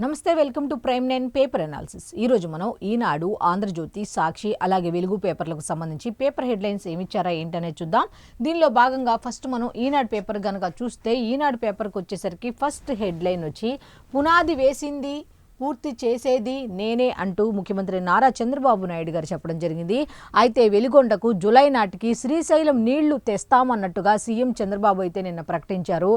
నమస్తే, welcome to prime 9 paper analysis. ఈరోజు మనం ఈనాడు, ఆంధ్రజ్యోతి, సాక్షి అలాగే వెలుగు పేపర్లకు సంబంధించి పేపర్ హెడ్లైన్స్ ఏమిచ్చారా ఏంటనేది చూద్దాం. దీనిలో భాగంగా ఫస్ట్ మనం ఈనాడు పేపర్ కనుక చూస్తే, ఈనాడు పేపర్కి వచ్చేసరికి ఫస్ట్ హెడ్లైన్ వచ్చి పునాది వేసింది పూర్తి చేసేది నేనే అంటూ ముఖ్యమంత్రి నారా చంద్రబాబు నాయుడు గారు చెప్పడం జరిగింది. అయితే వెలిగొండకు జూలై నాటికి శ్రీశైలం నీళ్లు తెస్తామన్నట్టుగా సీఎం చంద్రబాబు అయితే నిన్న ప్రకటించారు.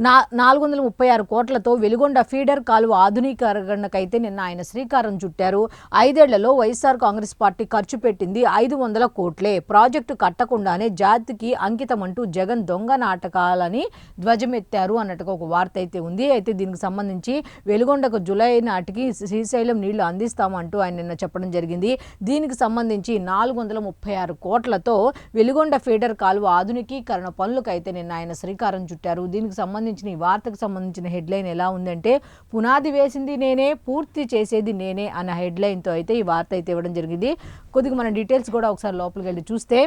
436 కోట్లతో వెలిగొండ ఫీడర్ కాలువ ఆధునీకరణకైతే నిన్న ఆయన శ్రీకారం చుట్టారు. 5 ఏళ్లలో వైఎస్ఆర్ కాంగ్రెస్ పార్టీ ఖర్చు పెట్టింది 500 కోట్లే. ప్రాజెక్టు కట్టకుండానే జాతికి అంకితం అంటూ జగన్ దొంగ నాటకాలని ధ్వజమెత్తారు అన్నట్టుగా ఒక వార్త అయితే ఉంది. అయితే దీనికి సంబంధించి వెలిగొండకు జూలై నాటికి శ్రీశైలం నీళ్లు అందిస్తామంటూ ఆయన నిన్న చెప్పడం జరిగింది. దీనికి సంబంధించి 436 కోట్లతో వెలిగొండ ఫీడర్ కాలువ ఆధునికీకరణ పనులకైతే నిన్న ఆయన శ్రీకారం చుట్టారు. దీనికి సంబంధించిన ఈ వార్తకు సంబంధించిన హెడ్లైన్ ఎలా ఉందంటే, పునాది వేసింది నేనే, పూర్తి చేసేది నేనే అన్న హెడ్లైన్తో అయితే ఈ వార్త అయితే ఇవ్వడం జరిగింది. కొద్దిగా మన డీటెయిల్స్ కూడా ఒకసారి లోపలికి వెళ్ళి చూస్తే,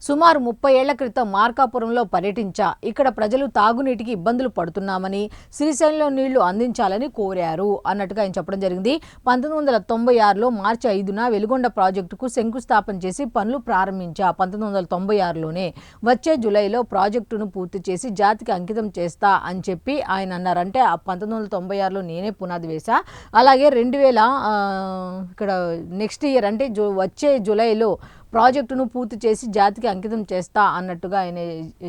సుమారు 30 ఏళ్ల క్రితం మార్కాపురంలో పర్యటించా. ఇక్కడ ప్రజలు తాగునీటికి ఇబ్బందులు పడుతున్నామని, శ్రీశైలంలో నీళ్లు అందించాలని కోరారు అన్నట్టుగా ఆయన చెప్పడం జరిగింది. 1996లో మార్చి 5న వెలిగొండ ప్రాజెక్టుకు శంకుస్థాపన చేసి పనులు ప్రారంభించా. 1996లోనే వచ్చే జూలైలో ప్రాజెక్టును పూర్తి చేసి జాతికి అంకితం చేస్తా అని చెప్పి ఆయన అన్నారు. అంటే 1996లో నేనే పునాది వేశా. అలాగే 2000 ఇక్కడ నెక్స్ట్ ఇయర్ అంటే వచ్చే జూలైలో ప్రాజెక్టును పూర్తి చేసి జాతికి అంకితం చేస్తా అన్నట్టుగా ఆయన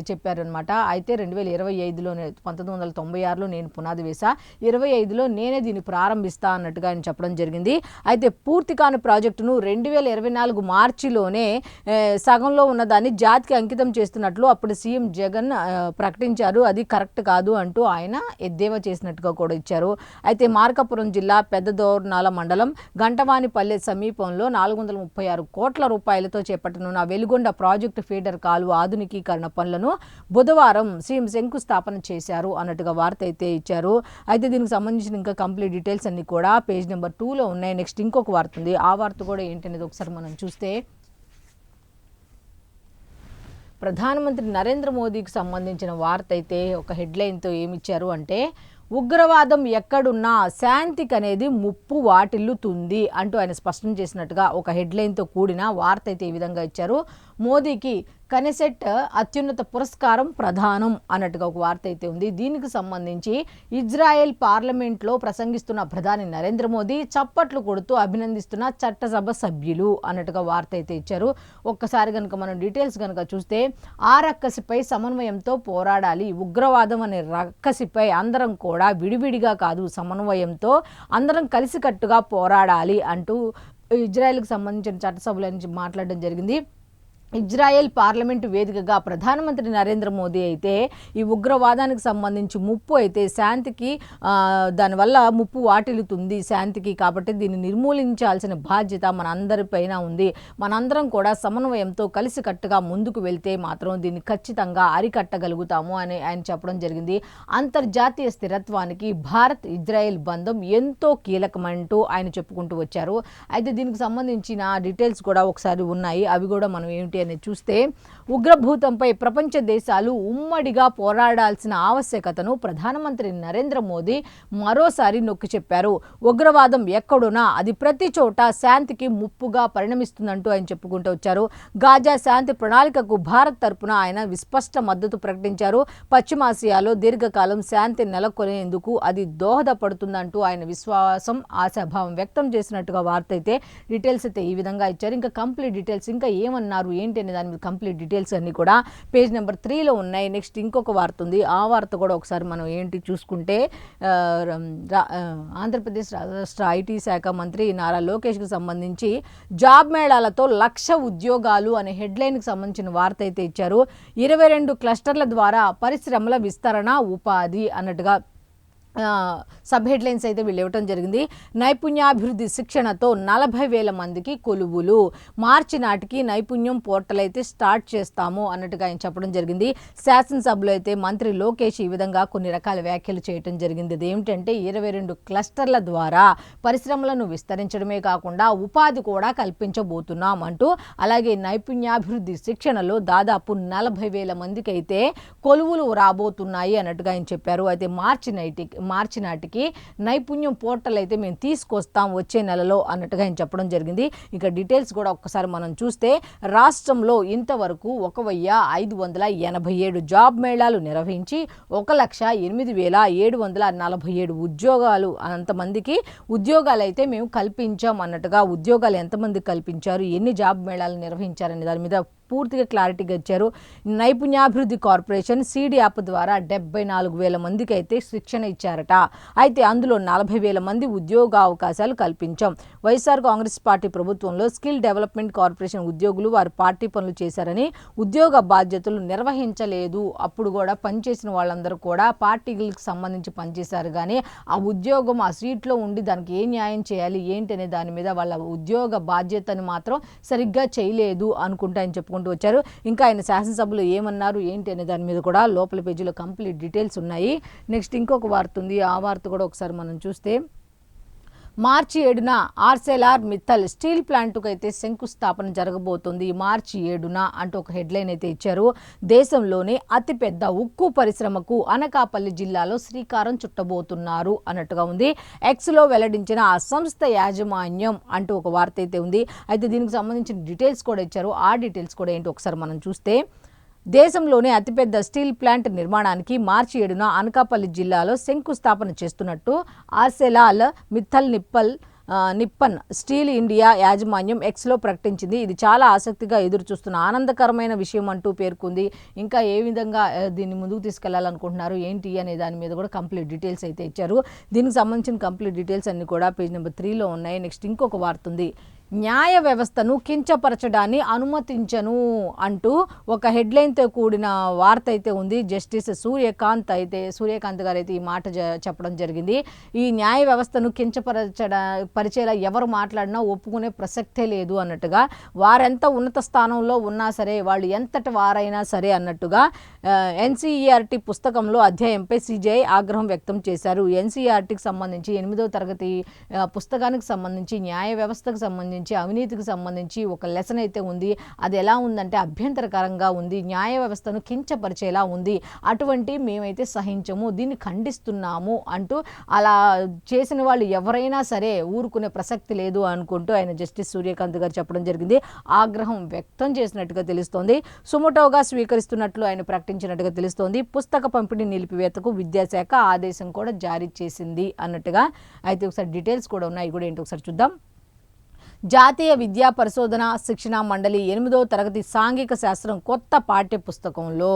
చెప్పారనమాట. అయితే 2025లోనే 1996లో నేను పునాది వేశా, 25లో నేనే దీన్ని ప్రారంభిస్తా అన్నట్టుగా ఆయన చెప్పడం జరిగింది. అయితే పూర్తి కాని ప్రాజెక్టును 2024 మార్చిలోనే సగంలో ఉన్నదాన్ని జాతికి అంకితం చేస్తున్నట్లు అప్పుడు సీఎం జగన్ ప్రకటించారు. అది కరెక్ట్ కాదు అంటూ ఆయన ఎద్దేవా చేసినట్టుగా కూడా ఇచ్చారు. అయితే మార్కాపురం జిల్లా పెద్దదోర్నాల మండలం గంటవానిపల్లె సమీపంలో 436 కోట్ల రూపాయల చేపట్టనున్న వెలిగొండ ప్రాజెక్టు ఫీడర్ కాలువ ఆధునికీకరణ పనులను బుధవారం సీఎం శంకుస్థాపన చేశారు అన్నట్టుగా వార్త అయితే ఇచ్చారు. అయితే దీనికి సంబంధించిన ఇంకా కంప్లీట్ డీటెయిల్స్ అన్ని కూడా పేజ్ నెంబర్ 2లో ఉన్నాయి. నెక్స్ట్ ఇంకొక వార్త ఉంది, ఆ వార్త కూడా ఏంటనేది ఒకసారి మనం చూస్తే, ప్రధానమంత్రి నరేంద్ర మోదీకి సంబంధించిన వార్త అయితే ఒక హెడ్లైన్తో ఏమిచ్చారు అంటే, ఉగ్రవాదం ఎక్కడున్నా శాంతికి అనేది ముప్పు వాటిల్లుతుంది అంటూ ఆయన స్పష్టం చేసినట్టుగా ఒక హెడ్లైన్తో కూడిన వార్త అయితే ఈ విధంగా ఇచ్చారు. మోదీకి కనెసెట్ అత్యున్నత పురస్కారం ప్రధానం అన్నట్టుగా ఒక వార్త అయితే ఉంది. దీనికి సంబంధించి ఇజ్రాయెల్ పార్లమెంట్లో ప్రసంగిస్తున్న ప్రధాని నరేంద్ర మోదీ చప్పట్లు కొడుతూ అభినందిస్తున్న చట్టసభ సభ్యులు అన్నట్టుగా వార్త అయితే ఇచ్చారు. ఒక్కసారి కనుక మనం డీటెయిల్స్ కనుక చూస్తే, ఆ రక్కసిపై సమన్వయంతో పోరాడాలి. ఉగ్రవాదం అనే రక్కసిపై అందరం కూడా విడివిడిగా కాదు, సమన్వయంతో అందరం కలిసికట్టుగా పోరాడాలి అంటూ ఇజ్రాయెల్కి సంబంధించిన చట్టసభల నుంచి మాట్లాడడం జరిగింది. ఇజ్రాయెల్ పార్లమెంటు వేదికగా ప్రధానమంత్రి నరేంద్ర మోదీ అయితే ఈ ఉగ్రవాదానికి సంబంధించి ముప్పు అయితే శాంతికి, దానివల్ల ముప్పు వాటిల్లుతుంది శాంతికి, కాబట్టి దీన్ని నిర్మూలించాల్సిన బాధ్యత మన అందరిపైన ఉంది. మనందరం కూడా సమన్వయంతో కలిసికట్టుగా ముందుకు వెళ్తే మాత్రం దీన్ని ఖచ్చితంగా అరికట్టగలుగుతాము అని ఆయన చెప్పడం జరిగింది. అంతర్జాతీయ స్థిరత్వానికి భారత్ ఇజ్రాయెల్ బంధం ఎంతో కీలకమంటూ ఆయన చెప్పుకుంటూ వచ్చారు. అయితే దీనికి సంబంధించిన డీటెయిల్స్ కూడా ఒకసారి ఉన్నాయి, అవి కూడా మనం ఏమిటి అని చూస్తే, ఉగ్రభూతంపై ప్రపంచ దేశాలు ఉమ్మడిగా పోరాడాల్సిన ఆవశ్యకతను ప్రధానమంత్రి నరేంద్ర మోదీ మరోసారి నొక్కి చెప్పారు. ఉగ్రవాదం ఎక్కడున్నా అది ప్రతి చోట శాంతికి ముప్పుగా పరిణమిస్తుందంటూ ఆయన చెప్పుకుంటూ వచ్చారు. గాజా శాంతి ప్రణాళికకు భారత్ తరపున ఆయన విస్పష్ట మద్దతు ప్రకటించారు. పశ్చిమాసియాలో దీర్ఘకాలం శాంతి నెలకొనేందుకు అది దోహదపడుతుందంటూ ఆయన విశ్వాసం, ఆశాభావం వ్యక్తం చేసినట్టుగా వార్త అయితే డీటెయిల్స్ అయితే ఈ విధంగా ఇచ్చారు. ఇంకా కంప్లీట్ డీటెయిల్స్ ఇంకా ఏమన్నారు ఏంటి అనే దాని మీద కంప్లీట్ డీటెయిల్స్ అన్నీ కూడా పేజ్ నెంబర్ 3లో ఉన్నాయి. నెక్స్ట్ ఇంకొక వార్త ఉంది, ఆ వార్త కూడా ఒకసారి మనం ఏంటి చూసుకుంటే, ఆంధ్రప్రదేశ్ రాష్ట్ర ఐటీ శాఖ మంత్రి నారా లోకేష్కి సంబంధించి జాబ్ మేళాలతో 1,00,000 ఉద్యోగాలు అనే హెడ్లైన్కి సంబంధించిన వార్త అయితే ఇచ్చారు. 22 క్లస్టర్ల ద్వారా పరిశ్రమల విస్తరణ, ఉపాధి అన్నట్టుగా సబ్ హెడ్లైన్స్ అయితే వీళ్ళు ఇవ్వటం జరిగింది. నైపుణ్యాభివృద్ధి శిక్షణతో 40,000 మందికి కొలువులు, మార్చి నాటికి నైపుణ్యం పోర్టల్ అయితే స్టార్ట్ చేస్తాము అన్నట్టుగా ఆయన చెప్పడం జరిగింది. శాసనసభలో అయితే మంత్రి లోకేష్ ఈ విధంగా కొన్ని రకాల వ్యాఖ్యలు చేయడం జరిగింది. అదేమిటంటే, 22 క్లస్టర్ల ద్వారా పరిశ్రమలను విస్తరించడమే కాకుండా ఉపాధి కూడా కల్పించబోతున్నాం అంటూ, అలాగే నైపుణ్యాభివృద్ధి శిక్షణలో దాదాపు 40,000 మందికి అయితే కొలువులు రాబోతున్నాయి అన్నట్టుగా ఆయన చెప్పారు. అయితే మార్చి నాటికి నైపుణ్యం పోర్టల్ అయితే మేము తీసుకొస్తాం వచ్చే నెలలో అన్నట్టుగా ఆయన చెప్పడం జరిగింది. ఇక డీటెయిల్స్ కూడా ఒక్కసారి మనం చూస్తే రాష్ట్రంలో ఇంతవరకు 1,587 జాబ్ మేళాలు నిర్వహించి 1,08,747 ఉద్యోగాలు అంతమందికి ఉద్యోగాలు అయితే మేము కల్పించాం అన్నట్టుగా ఉద్యోగాలు ఎంతమంది కల్పించారు, ఎన్ని జాబ్ మేళాలు నిర్వహించారనే దాని మీద పూర్తిగా క్లారిటీగా ఇచ్చారు. నైపుణ్యాభివృద్ధి కార్పొరేషన్ సీడ్ యాప్ ద్వారా 74,000 మందికి అయితే శిక్షణ ఇచ్చారట. అయితే అందులో 40,000 మంది ఉద్యోగ అవకాశాలు కల్పించాం. వైఎస్ఆర్ కాంగ్రెస్ పార్టీ ప్రభుత్వంలో స్కిల్ డెవలప్మెంట్ కార్పొరేషన్ ఉద్యోగులు వారి పార్టీ పనులు చేశారని ఉద్యోగ బాధ్యతలు నిర్వహించలేదు. అప్పుడు కూడా పనిచేసిన వాళ్ళందరూ కూడా పార్టీలకు సంబంధించి పనిచేశారు, కానీ ఆ ఉద్యోగం ఆ సీట్లో ఉండి దానికి ఏ న్యాయం చేయాలి ఏంటి అనే దాని మీద వాళ్ళ ఉద్యోగ బాధ్యతని మాత్రం సరిగ్గా చేయలేదు అనుకుంటా అని చెప్పుకుంటూ వచ్చారు. ఇంకా ఆయన శాసనసభలో ఏమన్నారు ఏంటి అనే దాని మీద కూడా లోపల పేజీలో కంప్లీట్ డీటెయిల్స్ ఉన్నాయి. నెక్స్ట్ ఇంకొక వార్త ఉంది, ఆ వార్త కూడా ఒకసారి మనం చూస్తే మార్చి 7న ఆర్సెలార్ మిత్తల్ స్టీల్ ప్లాంట్కు అయితే శంకుస్థాపన జరగబోతోంది. మార్చి 7న అంటూ ఒక హెడ్లైన్ అయితే ఇచ్చారు. దేశంలోనే అతిపెద్ద ఉక్కు పరిశ్రమకు అనకాపల్లి జిల్లాలో శ్రీకారం చుట్టబోతున్నారు అన్నట్టుగా ఉంది. ఎక్స్లో వెల్లడించిన ఆ సంస్థ యాజమాన్యం అంటూ ఒక వార్త అయితే ఉంది. అయితే దీనికి సంబంధించిన డీటెయిల్స్ కూడా ఇచ్చారు. ఆ డీటెయిల్స్ కూడా ఏంటో ఒకసారి మనం చూస్తే దేశంలోనే అతిపెద్ద స్టీల్ ప్లాంట్ నిర్మాణానికి మార్చి 7న అనకాపల్లి జిల్లాలో శంకుస్థాపన చేస్తున్నట్టు Arcelor Mittal Nippon steel India యాజమాన్యం ఎక్స్లో ప్రకటించింది. ఇది చాలా ఆసక్తిగా ఎదురుచూస్తున్న ఆనందకరమైన విషయం అంటూ పేర్కొంది. ఇంకా ఏ విధంగా దీన్ని ముందుకు తీసుకెళ్లాలనుకుంటున్నారు ఏంటి అనే దాని మీద కూడా కంప్లీట్ డీటెయిల్స్ అయితే ఇచ్చారు. దీనికి సంబంధించిన కంప్లీట్ డీటెయిల్స్ అన్ని కూడా పేజ్ నెంబర్ 3లో ఉన్నాయి. నెక్స్ట్ ఇంకొక వార్త ఉంది, న్యాయ వ్యవస్థను కించపరచడాన్ని అనుమతించను అంటూ ఒక హెడ్లైన్తో కూడిన వార్త అయితే ఉంది. జస్టిస్ సూర్యకాంత్ గారు అయితే ఈ మాట చెప్పడం జరిగింది. ఈ న్యాయ వ్యవస్థను పరిచేలా ఎవరు మాట్లాడినా ఒప్పుకునే ప్రసక్తే లేదు అన్నట్టుగా, వారెంత ఉన్నత స్థానంలో ఉన్నా సరే, వాళ్ళు ఎంతటి వారైనా సరే అన్నట్టుగా ఎన్సీఈఆర్టీ పుస్తకంలో అధ్యాయంపై సిజేఐ ఆగ్రహం వ్యక్తం చేశారు. ఎన్సీఈఆర్టీకి సంబంధించి 8వ తరగతి పుస్తకానికి సంబంధించి న్యాయ వ్యవస్థకు సంబంధించి అవినీతికి సంబంధించి ఒక లెసన్ అయితే ఉంది. అది ఎలా ఉందంటే అభ్యంతరకరంగా ఉంది, న్యాయ వ్యవస్థను కించపరిచేలా ఉంది. అటువంటి మేమైతే సహించము, దీన్ని ఖండిస్తున్నాము అంటూ అలా చేసిన వాళ్ళు ఎవరైనా సరే ఊరుకునే ప్రసక్తి లేదు అనుకుంటూ ఆయన జస్టిస్ సూర్యకాంత్ గారు చెప్పడం జరిగింది. ఆగ్రహం వ్యక్తం చేసినట్టుగా తెలుస్తోంది. సుమోటోగా స్వీకరిస్తున్నట్లు ఆయన ప్రకటించినట్టుగా తెలుస్తోంది. పుస్తక పంపిణీ నిలిపివేతకు విద్యాశాఖ ఆదేశం కూడా జారీ చేసింది అన్నట్టుగా అయితే ఒకసారి డీటెయిల్స్ కూడా ఉన్నాయి, కూడా ఏంటో ఒకసారి చూద్దాం. జాతీయ విద్యా పరిశోధన శిక్షణ మండలి 8వ తరగతి సాంఘిక శాస్త్రం కొత్త పాఠ్య పుస్తకంలో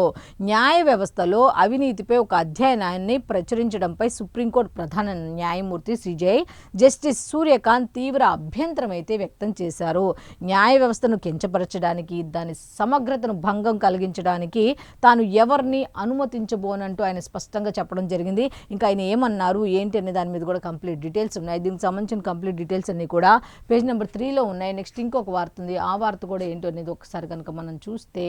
న్యాయ వ్యవస్థలో అవినీతిపై ఒక అధ్యయనాన్ని ప్రచురించడంపై సుప్రీంకోర్టు ప్రధాన న్యాయమూర్తి సిజేఐ జస్టిస్ సూర్యకాంత్ తీవ్ర అభ్యంతరం అయితే వ్యక్తం చేశారు. న్యాయ వ్యవస్థను కించపరచడానికి, దాని సమగ్రతను భంగం కలిగించడానికి తాను ఎవరిని అనుమతించబోనంటూ ఆయన స్పష్టంగా చెప్పడం జరిగింది. ఇంకా ఆయన ఏమన్నారు ఏంటి అనే దాని మీద కూడా కంప్లీట్ డీటెయిల్స్ ఉన్నాయి. దీనికి సంబంధించిన కంప్లీట్ డీటెయిల్స్ అన్ని కూడా పేజ్ నెంబర్ 3లో ఉన్నాయి. నెక్స్ట్ ఇంకొక వార్త ఉంది, ఆ వార్త కూడా ఏంటో అనేది ఒకసారి కనుక మనం చూస్తే,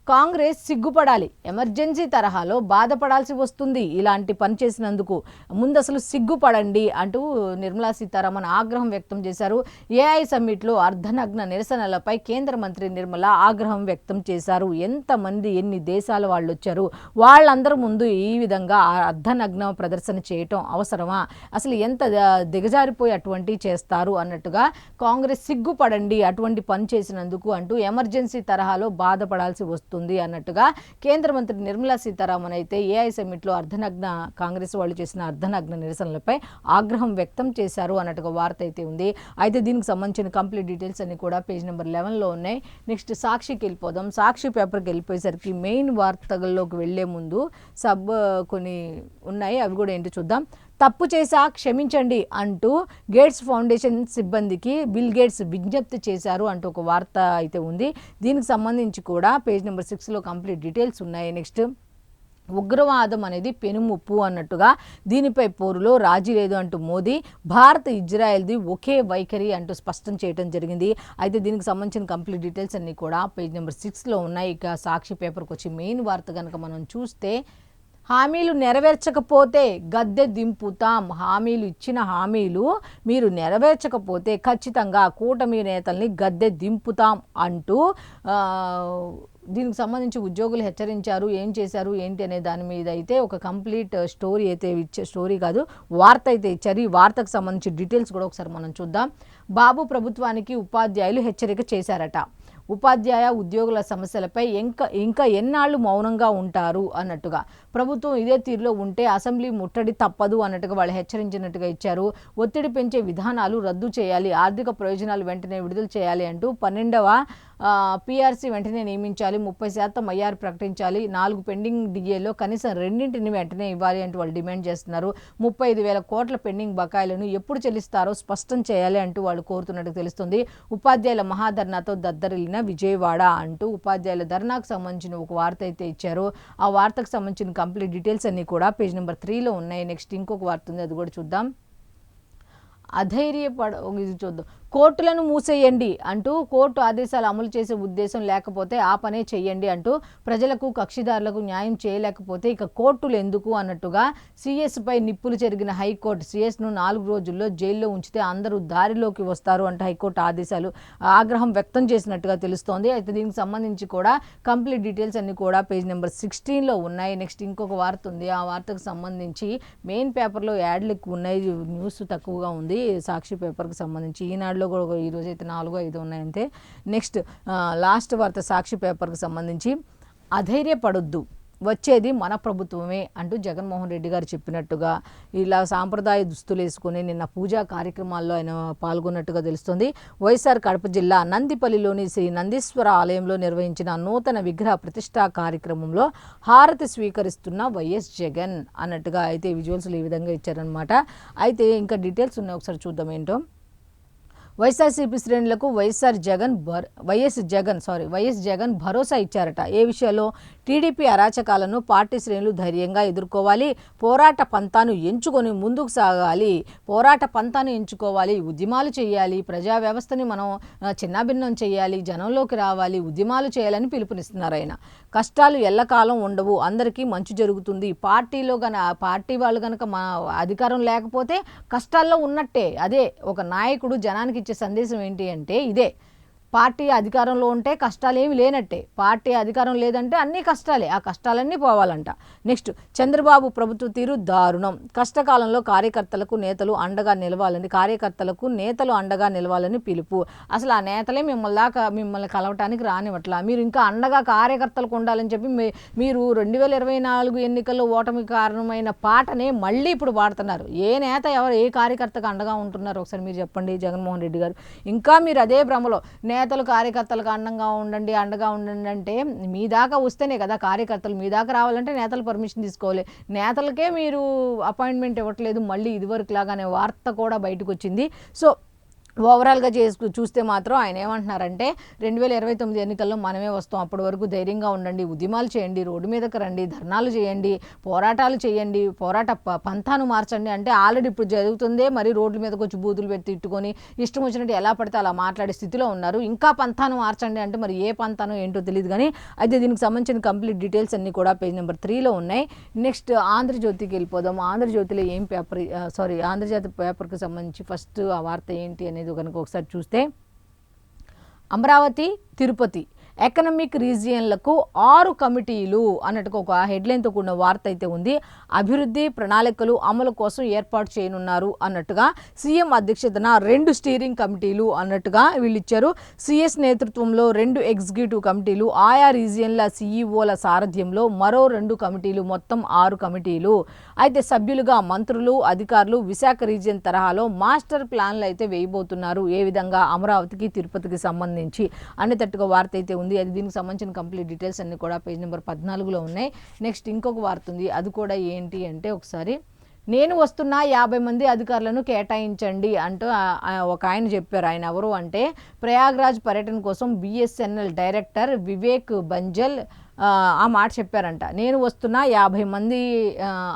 కాంగ్రెస్ సిగ్గుపడాలి, ఎమర్జెన్సీ తరహాలో బాధపడాల్సి వస్తుంది ఇలాంటి పని చేసినందుకు, ముందు అసలు సిగ్గుపడండి అంటూ నిర్మలా సీతారామన్ ఆగ్రహం వ్యక్తం చేశారు. ఏఐ సమ్మిట్లో అర్ధనగ్న నిరసనలపై కేంద్ర మంత్రి నిర్మల ఆగ్రహం వ్యక్తం చేశారు. ఎంతమంది ఎన్ని దేశాల వాళ్ళు వచ్చారు, వాళ్ళందరూ ముందు ఈ విధంగా అర్ధనగ్న ప్రదర్శన చేయటం అవసరమా, అసలు ఎంత దిగజారిపోయి అటువంటి చేస్తారు అన్నట్టుగా కాంగ్రెస్ సిగ్గుపడండి అటువంటి పని చేసినందుకు అంటూ ఎమర్జెన్సీ తరహాలో బాధపడాల్సి వస్తుంది అన్నట్టుగా కేంద్ర మంత్రి నిర్మలా సీతారామన్ అయితే ఏఐ సమ్మిట్లో కాంగ్రెస్ వాళ్ళు చేసిన అర్ధనగ్న నిరసనలపై ఆగ్రహం వ్యక్తం చేశారు అన్నట్టుగా వార్త అయితే ఉంది. అయితే దీనికి సంబంధించిన కంప్లీట్ డీటెయిల్స్ అన్ని కూడా పేజ్ నెంబర్ 11లో ఉన్నాయి. నెక్స్ట్ సాక్షికి వెళ్ళిపోదాం. సాక్షి పేపర్కి వెళ్ళిపోయేసరికి మెయిన్ వార్తల్లోకి వెళ్లే ముందు కొన్ని ఉన్నాయి, అవి కూడా ఏంటో చూద్దాం. తప్పు చేశా క్షమించండి అంటూ గేట్స్ ఫౌండేషన్ సిబ్బందికి బిల్ గేట్స్ విజ్ఞప్తి చేశారు అంటూ ఒక వార్త అయితే ఉంది. దీనికి సంబంధించి కూడా పేజ్ నెంబర్ 6లో కంప్లీట్ డీటెయిల్స్ ఉన్నాయి. నెక్స్ట్ ఉగ్రవాదం అనేది పెనుముప్పు అన్నట్టుగా, దీనిపై పోరులో రాజీ లేదు అంటూ మోదీ, భారత్ ఇజ్రాయెల్ది ఒకే వైఖరి అంటూ స్పష్టం చేయడం జరిగింది. అయితే దీనికి సంబంధించిన కంప్లీట్ డీటెయిల్స్ అన్నీ కూడా పేజ్ నెంబర్ 6లో ఉన్నాయి. ఇక సాక్షి పేపర్కి వచ్చి మెయిన్ వార్త కనుక మనం చూస్తే, హామీలు నెరవేర్చకపోతే గద్దె దింపుతాం. ఇచ్చిన హామీలు మీరు నెరవేర్చకపోతే ఖచ్చితంగా కూటమి నేతల్ని గద్దె దింపుతాం అంటూ దీనికి సంబంధించి ఉద్యోగులు హెచ్చరించారు. ఏం చేశారు ఏంటి అనే దాని మీద అయితే ఒక కంప్లీట్ స్టోరీ అయితే స్టోరీ కాదు, వార్త అయితే ఇచ్చారు. ఈ వార్తకు సంబంధించి డీటెయిల్స్ కూడా ఒకసారి మనం చూద్దాం. బాబు ప్రభుత్వానికి ఉపాధ్యాయులు హెచ్చరిక చేశారట. ఉపాధ్యాయ ఉద్యోగుల సమస్యలపై ఇంకా ఎన్నాళ్ళు మౌనంగా ఉంటారు అన్నట్టుగా, ప్రభుత్వం ఇదే తీరులో ఉంటే అసెంబ్లీ ముట్టడి తప్పదు అన్నట్టుగా వాళ్ళు హెచ్చరించినట్టుగా ఇచ్చారు. ఒత్తిడి పెంచే విధానాలు రద్దు చేయాలి, ఆర్థిక ప్రయోజనాలు వెంటనే విడుదల చేయాలి అంటూ 12వ పీఆర్సీ వెంటనే నియమించాలి, 30% ఐఆర్ ప్రకటించాలి, 4 పెండింగ్ డిఏలో కనీసం 2ని వెంటనే ఇవ్వాలి అంటూ వాళ్ళు డిమాండ్ చేస్తున్నారు. 35,000 కోట్ల పెండింగ్ బకాయిలను ఎప్పుడు చెల్లిస్తారో స్పష్టం చేయాలి అంటూ వాళ్ళు కోరుతున్నట్టు తెలుస్తుంది. ఉపాధ్యాయుల మహాధర్నాతో దద్దరిల్లిన విజయవాడ అంటూ ఉపాధ్యాయుల ధర్నాకు సంబంధించిన ఒక వార్త అయితే ఇచ్చారు. ఆ వార్తకు సంబంధించిన కంప్లీట్ డీటెయిల్స్ అన్నీ కూడా పేజ్ నెంబర్ 3లో ఉన్నాయి. నెక్స్ట్ ఇంకొక వార్త ఉంది, అది కూడా చూద్దాం. ఇది చూద్దాం. కోర్టులను మూసేయండి అంటూ కోర్టు ఆదేశాలు అమలు చేసే ఉద్దేశం లేకపోతే ఆ పనే చెయ్యండి అంటూ ప్రజలకు కక్షిదారులకు న్యాయం చేయలేకపోతే ఇక కోర్టులు ఎందుకు అన్నట్టుగా సిఎస్పై నిప్పులు చెరిగిన హైకోర్టు. సిఎస్ను 4 రోజుల్లో జైల్లో ఉంచితే అందరూ దారిలోకి వస్తారు అంటూ హైకోర్టు ఆదేశాలు ఆగ్రహం వ్యక్తం చేసినట్టుగా తెలుస్తోంది. అయితే దీనికి సంబంధించి కూడా కంప్లీట్ డీటెయిల్స్ అన్ని కూడా పేజ్ నెంబర్ 16లో ఉన్నాయి. నెక్స్ట్ ఇంకొక వార్త ఉంది, ఆ వార్తకు సంబంధించి మెయిన్ పేపర్లో యాడ్లు ఎక్కువ ఉన్నాయి, న్యూస్ తక్కువగా ఉంది. సాక్షి పేపర్కి సంబంధించి ఈనాడులో కూడా ఈరోజు అయితే 4-5 ఉన్నాయంతే. నెక్స్ట్ లాస్ట్ వార్త సాక్షి పేపర్కి సంబంధించి అధైర్యపడొద్దు, వచ్చేది మన ప్రభుత్వమే అంటూ జగన్మోహన్ రెడ్డి గారు చెప్పినట్టుగా ఇలా సాంప్రదాయ దుస్తులు వేసుకుని నిన్న పూజా కార్యక్రమాల్లో ఆయన పాల్గొన్నట్టుగా తెలుస్తుంది. వైఎస్ఆర్ కడప జిల్లా నందిపల్లిలోని శ్రీ నందీశ్వర ఆలయంలో నిర్వహించిన నూతన విగ్రహ ప్రతిష్ఠా కార్యక్రమంలో హారతి స్వీకరిస్తున్న వైఎస్ జగన్ అన్నట్టుగా అయితే విజువల్స్లో ఈ విధంగా ఇచ్చారనమాట. అయితే ఇంకా డీటెయిల్స్ ఉన్నాయి, ఒకసారి చూద్దాం ఏంటో. వైఎస్ఆర్సీపీ శ్రేణులకు వైఎస్ జగన్ భరోసా ఇచ్చారట. ఏ విషయంలో? టీడీపీ అరాచకాలను పార్టీ శ్రేణులు ధైర్యంగా ఎదుర్కోవాలి, పోరాట పంతాను ఎంచుకొని ముందుకు సాగాలి, ఉద్యమాలు చేయాలి, ప్రజా వ్యవస్థని మనం చిన్నాభిన్నం చేయాలి, జనంలోకి రావాలి, ఉద్యమాలు చేయాలని పిలుపునిస్తున్నారు ఆయన. కష్టాలు ఎల్లకాలం ఉండవు, అందరికీ మంచి జరుగుతుంది. పార్టీ వాళ్ళు కనుక మా అధికారం లేకపోతే కష్టాల్లో ఉన్నట్టే. అదే ఒక నాయకుడు జనానికి ఇచ్చే సందేశం ఏంటి అంటే ఇదే. పార్టీ అధికారంలో ఉంటే కష్టాలు ఏమి లేనట్టే, పార్టీ అధికారం లేదంటే అన్నీ కష్టాలే, ఆ కష్టాలన్నీ పోవాలంట. నెక్స్ట్ చంద్రబాబు ప్రభుత్వ తీరు దారుణం, కష్టకాలంలో కార్యకర్తలకు నేతలు అండగా నిలవాలని పిలుపు. అసలు ఆ నేతలే మిమ్మల్ని కలవటానికి రానివ్వట్లా, మీరు ఇంకా అండగా కార్యకర్తలకు ఉండాలని చెప్పి మీరు 2024 ఎన్నికల్లో ఓటమి కారణమైన పాటనే మళ్ళీ ఇప్పుడు పాడుతున్నారు. ఏ నేత ఏ కార్యకర్తకు అండగా ఉంటున్నారు ఒకసారి మీరు చెప్పండి జగన్మోహన్ రెడ్డి గారు. ఇంకా మీరు అదే భ్రమలో నేతలు కార్యకర్తలకు అండగా ఉండండి అంటే మీ దాకా వస్తేనే కదా కార్యకర్తలు మీ దాకా రావాలంటే నేతలు పర్మిషన్ తీసుకోవాలి. నేతలకే మీరు అపాయింట్మెంట్ ఇవ్వట్లేదు, మళ్ళీ ఇదివరకు లాగానే వార్త కూడా బయటకు వచ్చింది. సో ఓవరాల్గా చూస్తే మాత్రం ఆయన ఏమంటున్నారంటే 2029 ఎన్నికల్లో మనమే వస్తాం, అప్పటి వరకు ధైర్యంగా ఉండండి, ఉద్యమాలు చేయండి, రోడ్డు మీదకి రండి, ధర్నాలు చేయండి, పోరాటాలు చేయండి, పంథాను మార్చండి. అంటే ఆల్రెడీ ఇప్పుడు జరుగుతుందే, మరి రోడ్ల మీదకి వచ్చి బూతులు పెట్టి తిట్టుకొని ఇష్టం వచ్చినట్టు ఎలా పడితే అలా మాట్లాడే స్థితిలో ఉన్నారు. ఇంకా పంథాను మార్చండి అంటే మరి ఏ పంథాను ఏంటో తెలియదు. కానీ అయితే దీనికి సంబంధించిన కంప్లీట్ డీటెయిల్స్ అన్నీ కూడా పేజ్ నెంబర్ 3లో ఉన్నాయి. నెక్స్ట్ ఆంధ్రజ్యోతికి వెళ్ళిపోదాం. ఆంధ్రజ్యోతిలో ఏం పేపర్ ఆంధ్రజ్యోతి పేపర్కి సంబంధించి ఫస్ట్ ఆ వార్త ఏంటి అనేది కనుక ఒకసారి చూస్తే, అమరావతి తిరుపతి ఎకనామిక్ రీజియన్లకు 6 కమిటీలు అన్నట్టుగా ఒక హెడ్లైన్తో కూడిన వార్త అయితే ఉంది. అభివృద్ధి ప్రణాళికలు అమలు కోసం ఏర్పాటు చేయనున్నారు అన్నట్టుగా, సీఎం అధ్యక్షతన 2 స్టీరింగ్ కమిటీలు అన్నట్టుగా వీళ్ళు ఇచ్చారు. సిఎస్ నేతృత్వంలో 2 ఎగ్జిక్యూటివ్ కమిటీలు, ఆయా రీజియన్ల సీఈఓల సారథ్యంలో మరో 2 కమిటీలు, మొత్తం 6 కమిటీలు. అయితే సభ్యులుగా మంత్రులు, అధికారులు విశాఖ రీజియన్ తరహాలో మాస్టర్ ప్లాన్లు అయితే వేయబోతున్నారు. ఏ విధంగా అమరావతికి తిరుపతికి సంబంధించి అనేటట్టుగా వార్త అయితే ఉంది. అది దీనికి సంబంధించిన కంప్లీట్ డీటెయిల్స్ అన్ని కూడా పేజ్ నెంబర్ 14లో ఉన్నాయి. నెక్స్ట్ ఇంకొక వార్త ఉంది, అది కూడా ఏంటి అంటే ఒకసారి, నేను వస్తున్న 50 మంది అధికారులను కేటాయించండి అంటూ ఒక ఆయన చెప్పారు. ఆయన ఎవరు అంటే ప్రయాగ్రాజ్ పర్యటన కోసం బిఎస్ఎన్ఎల్ డైరెక్టర్ వివేక్ బంజల్ ఆ మాట చెప్పారంట. నేను వస్తున్న 50 మంది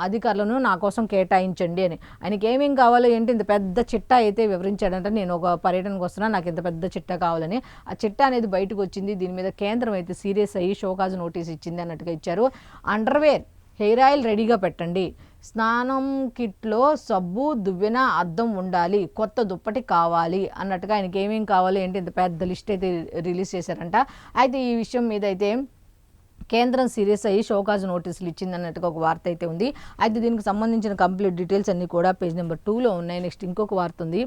అధికారులను నా కోసం కేటాయించండి అని. ఆయనకి ఏమేం కావాలో ఏంటి ఇంత పెద్ద చిట్టా అయితే వివరించాడంట. నేను ఒక పర్యటనకు వస్తున్నా, నాకు ఇంత పెద్ద చిట్టా కావాలని. ఆ చిట్టా అనేది బయటకు వచ్చింది. దీని మీద కేంద్రం అయితే సీరియస్ అయ్యి షోకాజ్ నోటీస్ ఇచ్చింది అన్నట్టుగా ఇచ్చారు. అండర్వేర్, హెయిర్ ఆయిల్ రెడీగా పెట్టండి, స్నానం కిట్లో సబ్బు, దువ్వెన, అద్దం ఉండాలి, కొత్త దుప్పటి కావాలి అన్నట్టుగా ఆయనకి ఏమేమి కావాలి ఏంటి ఇంత పెద్ద లిస్ట్ అయితే రిలీజ్ చేశారంట. అయితే ఈ విషయం మీద అయితే కేంద్రం సీరియస్ అయ్యి షోకాజ్ నోటీసులు ఇచ్చిందన్నట్టుగా ఒక వార్త అయితే ఉంది. అయితే దీనికి సంబంధించిన కంప్లీట్ డీటెయిల్స్ అన్నీ కూడా పేజ్ నెంబర్ 2లో ఉన్నాయి. నెక్స్ట్ ఇంకొక వార్త ఉంది,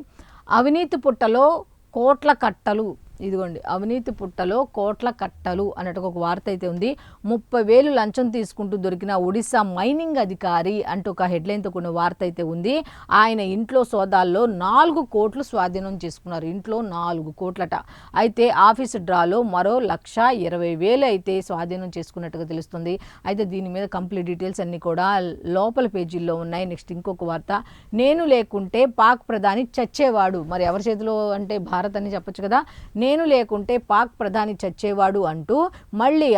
అవినీతి పుట్టలో కోట్ల కట్టలు. ఇదిగోండి, అవినీతి పుట్టలో కోట్ల కట్టలు అన్నట్టుగా ఒక వార్త అయితే ఉంది. 30,000 లంచం తీసుకుంటూ దొరికిన ఒడిశా మైనింగ్ అధికారి అంటూ ఒక హెడ్లైన్తో కూడిన వార్త అయితే ఉంది. ఆయన ఇంట్లో సోదాల్లో 4 కోట్లు స్వాధీనం చేసుకున్నారు. ఇంట్లో 4 కోట్లట. అయితే ఆఫీసు డ్రాలో మరో 1,20,000 అయితే స్వాధీనం చేసుకున్నట్టుగా తెలుస్తుంది. అయితే దీని మీద కంప్లీట్ డీటెయిల్స్ అన్నీ కూడా లోపల పేజీల్లో ఉన్నాయి. నెక్స్ట్ ఇంకొక వార్త, నేను లేకుంటే పాక్ ప్రధాని చచ్చేవాడు. మరి ఎవరి చేతిలో అంటే భారత్ అని చెప్పొచ్చు కదా. నేను లేకుంటే పాక్ ప్రధాని చచ్చేవాడు అంటూ మళ్ళీ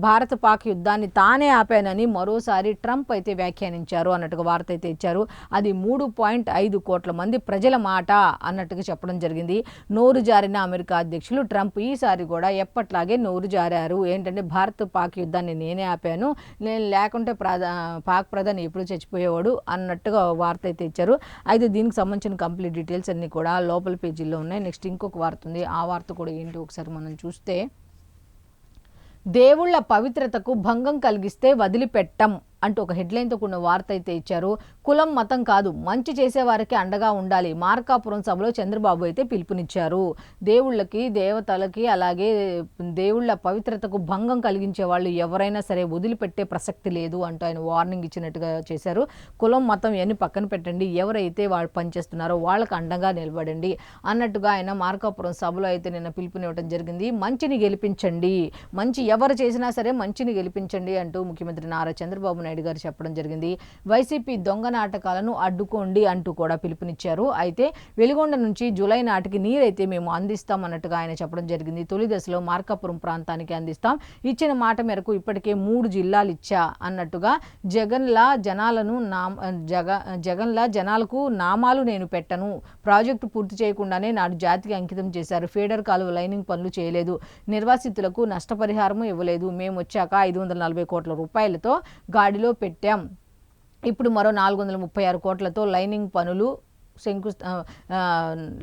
భారత పాక్ యుద్ధాన్ని తానే ఆపానని మరోసారి ట్రంప్ అయితే వ్యాఖ్యానించారు అన్నట్టుగా వార్త అయితే ఇచ్చారు. అది 3.5 కోట్ల మంది ప్రజల మాట అన్నట్టుగా చెప్పడం జరిగింది. నోరు జారిన అమెరికా అధ్యక్షులు ట్రంప్ ఈసారి కూడా ఎప్పట్లాగే నోరు జారారు. ఏంటంటే భారత్ పాక్ యుద్ధాన్ని నేనే ఆపాను, నేను లేకుంటే పాక్ ప్రధాని ఎప్పుడు చచ్చిపోయేవాడు అన్నట్టుగా వార్త అయితే ఇచ్చారు. అయితే దీనికి సంబంధించిన కంప్లీట్ డీటెయిల్స్ అన్నీ కూడా లోపల పేజీల్లో ఉన్నాయి. నెక్స్ట్ ఇంకొక వార్త ఉంది. ఆ వార్త కూడా ఏంటి ఒకసారి మనం చూస్తే, దేవుళ్ళ పవిత్రతకు భంగం కలిగిస్తే వదిలిపెట్టం అంటూ ఒక హెడ్లైన్తో కూడిన వార్త అయితే ఇచ్చారు. కులం మతం కాదు, మంచి చేసేవారికి అండగా ఉండాలి. మార్కాపురం సభలో చంద్రబాబు అయితే పిలుపునిచ్చారు. దేవుళ్ళకి, దేవతలకి, అలాగే దేవుళ్ళ పవిత్రతకు భంగం కలిగించే వాళ్ళు ఎవరైనా సరే వదిలిపెట్టే ప్రసక్తి లేదు అంటూ ఆయన వార్నింగ్ ఇచ్చినట్టుగా చేశారు. కులం మతం ఇవన్నీ పక్కన పెట్టండి, ఎవరైతే వాళ్ళు పనిచేస్తున్నారో వాళ్ళకి అండగా నిలబడండి అన్నట్టుగా ఆయన మార్కాపురం సభలో అయితే నిన్న పిలుపునివ్వడం జరిగింది. మంచిని గెలిపించండి, మంచి ఎవరు చేసినా సరే మంచిని గెలిపించండి అంటూ ముఖ్యమంత్రి నారా చంద్రబాబు నాయుడు గారు చెప్పడం జరిగింది. వైసీపీ దొంగ నాటకాలను అడ్డుకోండి అంటూ కూడా పిలుపునిచ్చారు. అయితే వెలిగొండ నుంచి జూలై నాటికి నీరైతే మేము అందిస్తాం అన్నట్టుగా ఆయన చెప్పడం జరిగింది. తొలి దశలో మార్కాపురం ప్రాంతానికి అందిస్తాం, ఇచ్చిన మాట మేరకు ఇప్పటికే 3 జిల్లాలు ఇచ్చా అన్నట్టుగా జగన్లా జనాలకు నామాలు నేను పెట్టను, ప్రాజెక్టు పూర్తి చేయకుండానే నాడు జాతికి అంకితం చేశారు, ఫీడర్ కాలువ లైనింగ్ పనులు చేయలేదు, నిర్వాసితులకు నష్టపరిహారము ఇవ్వలేదు, మేము వచ్చాక 540 కోట్ల రూపాయలతో గాడిలో పెట్టాం, ఇప్పుడు మరో 436 కోట్లతో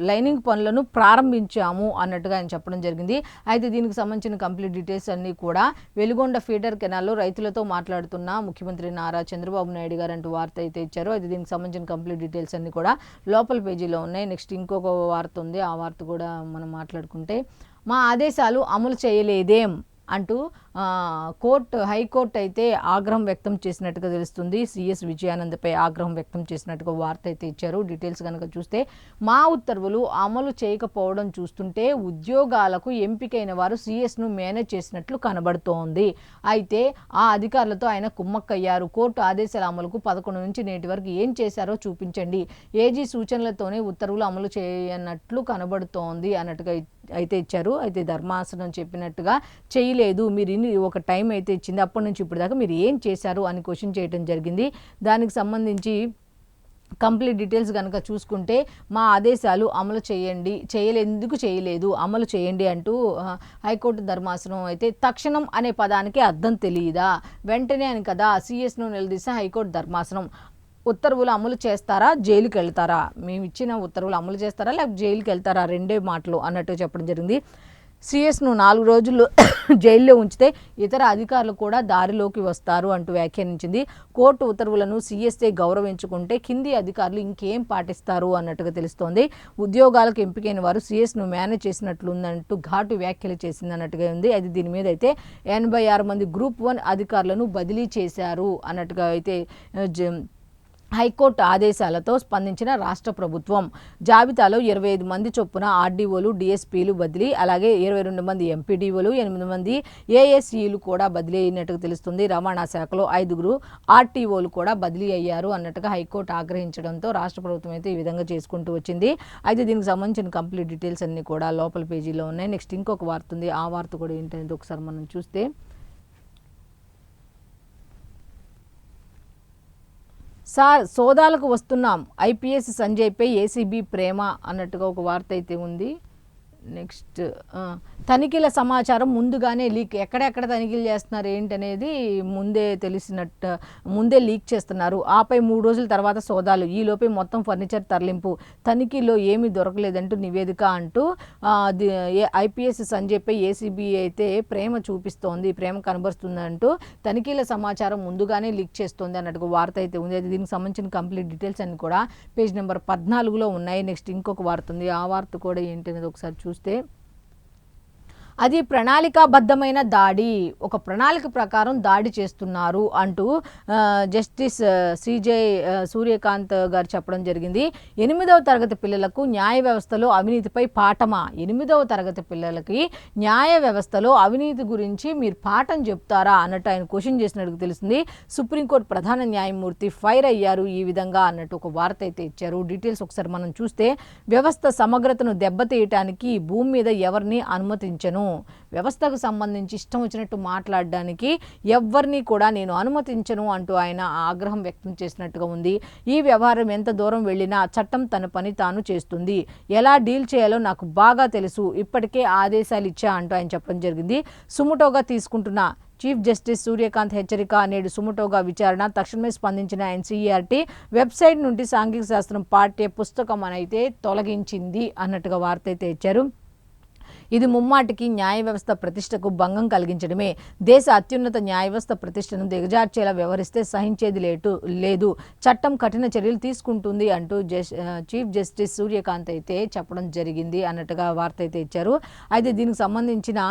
లైనింగ్ పనులను ప్రారంభించాము అన్నట్టుగా ఆయన చెప్పడం జరిగింది. అయితే దీనికి సంబంధించిన కంప్లీట్ డీటెయిల్స్ అన్నీ కూడా వెలుగొండ ఫీడర్ కెనాల్లో రైతులతో మాట్లాడుతున్న ముఖ్యమంత్రి నారా చంద్రబాబు నాయుడు గారు అంటూ వార్త అయితే ఇచ్చారు. అయితే దీనికి సంబంధించిన కంప్లీట్ డీటెయిల్స్ అన్నీ కూడా లోపల పేజీలో ఉన్నాయి. నెక్స్ట్ ఇంకొక వార్త ఉంది, ఆ వార్త కూడా మనం మాట్లాడుకుంటే, మా ఆదేశాలు అమలు చేయలేదేం అంటూ హైకోర్టు అయితే ఆగ్రహం వ్యక్తం చేసినట్టుగా తెలుస్తుంది. సిఎస్ విజయానందపై ఆగ్రహం వ్యక్తం చేసినట్టుగా వార్త అయితే ఇచ్చారు. డీటెయిల్స్ కనుక చూస్తే, మా ఉత్తర్వులు అమలు చేయకపోవడం చూస్తుంటే ఉద్యోగాలకు ఎంపికైన వారు సిఎస్ను మేనేజ్ చేసినట్లు కనబడుతోంది. అయితే ఆ అధికారులతో ఆయన కుమ్మక్కయ్యారు. కోర్టు ఆదేశాల అమలుకు 11 నుంచి నేటి వరకు ఏం చేశారో చూపించండి, ఏజీ సూచనలతోనే ఉత్తర్వులు అమలు చేయనట్లు కనబడుతోంది అన్నట్టుగా అయితే ఇచ్చారు. అయితే ధర్మాసనం చెప్పినట్టుగా చేయలేదు, మీరు ఒక టైం అయితే ఇచ్చింది, అప్పటి నుంచి ఇప్పుడు దాకా మీరు ఏం చేశారు అని క్వశ్చన్ చేయడం జరిగింది. దానికి సంబంధించి కంప్లీట్ డీటెయిల్స్ కనుక చూసుకుంటే, మా ఆదేశాలు అమలు ఎందుకు చేయలేదు, అమలు చేయండి అంటూ హైకోర్టు ధర్మాసనం అయితే తక్షణం అనే పదానికి అర్థం తెలియదా, వెంటనే అని కదా సిఎస్ను నిలదీసిన హైకోర్టు ధర్మాసనం. ఉత్తర్వులు అమలు చేస్తారా, జైలుకి వెళ్తారా, మేము ఇచ్చిన ఉత్తర్వులు అమలు చేస్తారా లేకపోతే జైలుకి వెళ్తారా, రెండే మాటలు అన్నట్టు చెప్పడం జరిగింది. సిఎస్ను 4 రోజులు జైల్లో ఉంచితే ఇతర అధికారులు కూడా దారిలోకి వస్తారు అంటూ వ్యాఖ్యానించింది. కోర్టు ఉత్తర్వులను సిఎస్ఏ గౌరవించుకుంటే కింది అధికారులు ఇంకేం పాటిస్తారు అన్నట్టుగా తెలుస్తోంది. ఉద్యోగాలకు ఎంపికైన వారు సిఎస్ను మేనేజ్ చేసినట్లుందంటూ ఘాటు వ్యాఖ్యలు చేసింది అన్నట్టుగా ఉంది. అది దీని మీద అయితే 86 మంది గ్రూప్ 1 అధికారులను బదిలీ చేశారు అన్నట్టుగా అయితే హైకోర్టు ఆదేశాలతో స్పందించిన రాష్ట్ర ప్రభుత్వం. జాబితాలో 25 మంది చొప్పున ఆర్డీఓలు, డిఎస్పీలు బదిలీ, అలాగే 22 మంది ఎంపీడీఓలు, 8 మంది ఏఎస్ఈలు కూడా బదిలీ అయినట్టుగా తెలుస్తుంది. రవాణా శాఖలో 5 ఆర్టీఓలు కూడా బదిలీ అయ్యారు అన్నట్టుగా హైకోర్టు ఆగ్రహించడంతో రాష్ట్ర ప్రభుత్వం అయితే ఈ విధంగా చేసుకుంటూ వచ్చింది. అయితే దీనికి సంబంధించిన కంప్లీట్ డీటెయిల్స్ అన్నీ కూడా లోపల పేజీలో ఉన్నాయి. నెక్స్ట్ ఇంకొక వార్త ఉంది, ఆ వార్త కూడా ఏంటనేది ఒకసారి మనం చూస్తే, సార్ సోదాలకు వస్తున్నాం, ఐపీఎస్ సంజయ్పై ఏసీబీ ప్రేమ అన్నట్టుగా ఒక వార్త అయితే ఉంది. నెక్స్ట్ తనిఖీల సమాచారం ముందుగానే లీక్. ఎక్కడెక్కడ తనిఖీలు చేస్తున్నారు ఏంటనేది ముందే లీక్ చేస్తున్నారు. ఆపై 3 రోజుల తర్వాత సోదాలు, ఈలోపే మొత్తం ఫర్నిచర్ తరలింపు, తనిఖీలో ఏమీ దొరకలేదంటూ నివేదిక అంటూ ఐపీఎస్ సంజయ్పై ఏసీబీ అయితే ప్రేమ కనబరుస్తుందంటూ తనిఖీల సమాచారం ముందుగానే లీక్ చేస్తోంది అన్నట్టుగా వార్త అయితే ఉంది. అయితే దీనికి సంబంధించిన కంప్లీట్ డీటెయిల్స్ అన్ని కూడా పేజ్ నెంబర్ 14లో ఉన్నాయి. నెక్స్ట్ ఇంకొక వార్త ఉంది, ఆ వార్త కూడా ఏంటనేది ఒకసారి చూస్తే, అది ప్రణాళికాబద్ధమైన దాడి, ఒక ప్రణాళిక ప్రకారం దాడి చేస్తున్నారు అంటూ జస్టిస్ సిజే సూర్యకాంత్ గారు చెప్పడం జరిగింది. 8వ తరగతి పిల్లలకు న్యాయ వ్యవస్థలో అవినీతిపై పాఠమా? 8వ తరగతి పిల్లలకి న్యాయ వ్యవస్థలో అవినీతి గురించి మీరు పాఠం చెప్తారా అన్నట్టు ఆయన క్వశ్చన్ చేసినట్టు తెలిసింది. సుప్రీంకోర్టు ప్రధాన న్యాయమూర్తి ఫైర్ అయ్యారు ఈ విధంగా అన్నట్టు ఒక వార్త అయితే ఇచ్చారు. డీటెయిల్స్ ఒకసారి మనం చూస్తే, వ్యవస్థ సమగ్రతను దెబ్బతీయటానికి భూమి మీద ఎవరిని అనుమతించను, వ్యవస్థకు సంబంధించి ఇష్టం వచ్చినట్టు మాట్లాడడానికి ఎవరిని కూడా నేను అనుమతించను అంటూ ఆయన ఆగ్రహం వ్యక్తం చేసినట్టుగా ఉంది. ఈ వ్యవహారం ఎంత దూరం వెళ్ళినా చట్టం తన పని తాను చేస్తుంది, ఎలా డీల్ చేయాలో నాకు బాగా తెలుసు, ఇప్పటికే ఆదేశాలు ఇచ్చా అంటూ ఆయన చెప్పడం జరిగింది. సుముటోగా తీసుకుంటున్న చీఫ్ జస్టిస్ సూర్యకాంత్ హెచ్చరిక. నేడు సుముటోగా విచారణ, తక్షణమే స్పందించిన ఎన్సీఈఆర్టీ వెబ్సైట్ నుండి సాంఘిక శాస్త్రం పాఠ్య పుస్తకం అయితే తొలగించింది అన్నట్టుగా వార్త అయితే ఇచ్చారు. ఇది ముమ్మాటికి న్యాయ వ్యవస్థ ప్రతిష్టకు భంగం కలిగించడమే, దేశ అత్యున్నత న్యాయ వ్యవస్థ ప్రతిష్టను దిగజార్చేలా వ్యవహరిస్తే సహించేది లేదు, చట్టం కఠిన చర్యలు తీసుకుంటుంది అంటూ చీఫ్ జస్టిస్ సూర్యకాంత్ అయితే చెప్పడం జరిగింది అన్నట్టుగా వార్త అయితే ఇచ్చారు. అయితే దీనికి సంబంధించిన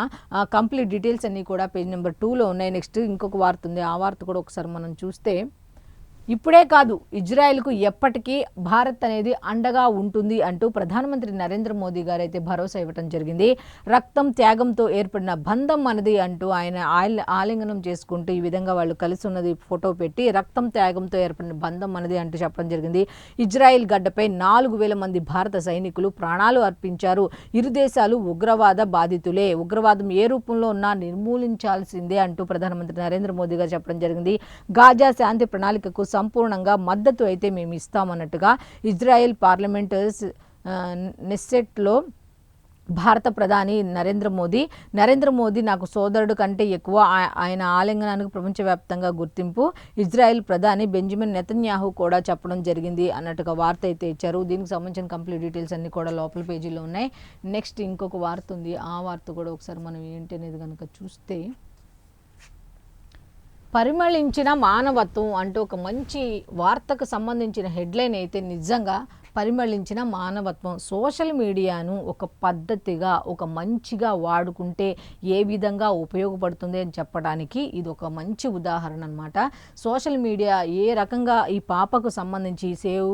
కంప్లీట్ డీటెయిల్స్ అన్నీ కూడా పేజ్ నెంబర్ 2లో ఉన్నాయి. నెక్స్ట్ ఇంకొక వార్త ఉంది, ఆ వార్త కూడా ఒకసారి మనం చూస్తే, ఇప్పుడే కాదు ఇజ్రాయెల్కు ఎప్పటికీ భారత్ అనేది అండగా ఉంటుంది అంటూ ప్రధానమంత్రి నరేంద్ర మోదీ గారు అయితే భరోసా ఇవ్వడం జరిగింది. రక్తం త్యాగంతో ఏర్పడిన బంధం మనది అంటూ ఆయన ఆలింగనం చేసుకుంటూ ఈ విధంగా వాళ్ళు కలిసి ఉన్నది ఫోటో పెట్టి రక్తం త్యాగంతో ఏర్పడిన బంధం మనది అంటూ చెప్పడం జరిగింది. ఇజ్రాయెల్ గడ్డపై 4,000 మంది భారత సైనికులు ప్రాణాలు అర్పించారు. ఇరు దేశాలు ఉగ్రవాద బాధితులే, ఉగ్రవాదం ఏ రూపంలో ఉన్నా నిర్మూలించాల్సిందే అంటూ ప్రధానమంత్రి నరేంద్ర మోదీ గారు చెప్పడం జరిగింది. గాజా శాంతి ప్రణాళికకు సంపూర్ణంగా మద్దతు అయితే మేము ఇస్తామన్నట్టుగా ఇజ్రాయెల్ పార్లమెంట్ నెస్సెట్లో భారత ప్రధాని నరేంద్ర మోదీ నాకు సోదరుడు కంటే ఎక్కువ, ఆయన ఆలింగనానికి ప్రపంచవ్యాప్తంగా గుర్తింపు, ఇజ్రాయెల్ ప్రధాని బెంజమిన్ నెతన్యాహు కూడా చెప్పడం జరిగింది అన్నట్టుగా వార్త అయితే ఇచ్చారు. దీనికి సంబంధించిన కంప్లీట్ డీటెయిల్స్ అన్ని కూడా లోపల పేజీలో ఉన్నాయి. నెక్స్ట్ ఇంకొక వార్త ఉంది, ఆ వార్త కూడా ఒకసారి మనం ఏంటి అనేది కనుక చూస్తే, పరిమళించిన మానవత్వం అంటూ ఒక మంచి వార్తకు సంబంధించిన హెడ్లైన్ అయితే నిజంగా పరిమళించిన మానవత్వం. సోషల్ మీడియాను ఒక పద్ధతిగా ఒక మంచిగా వాడుకుంటే ఏ విధంగా ఉపయోగపడుతుంది అని చెప్పడానికి ఇది ఒక మంచి ఉదాహరణ అనమాట. సోషల్ మీడియా ఏ రకంగా ఈ పాపకు సంబంధించి సేవ్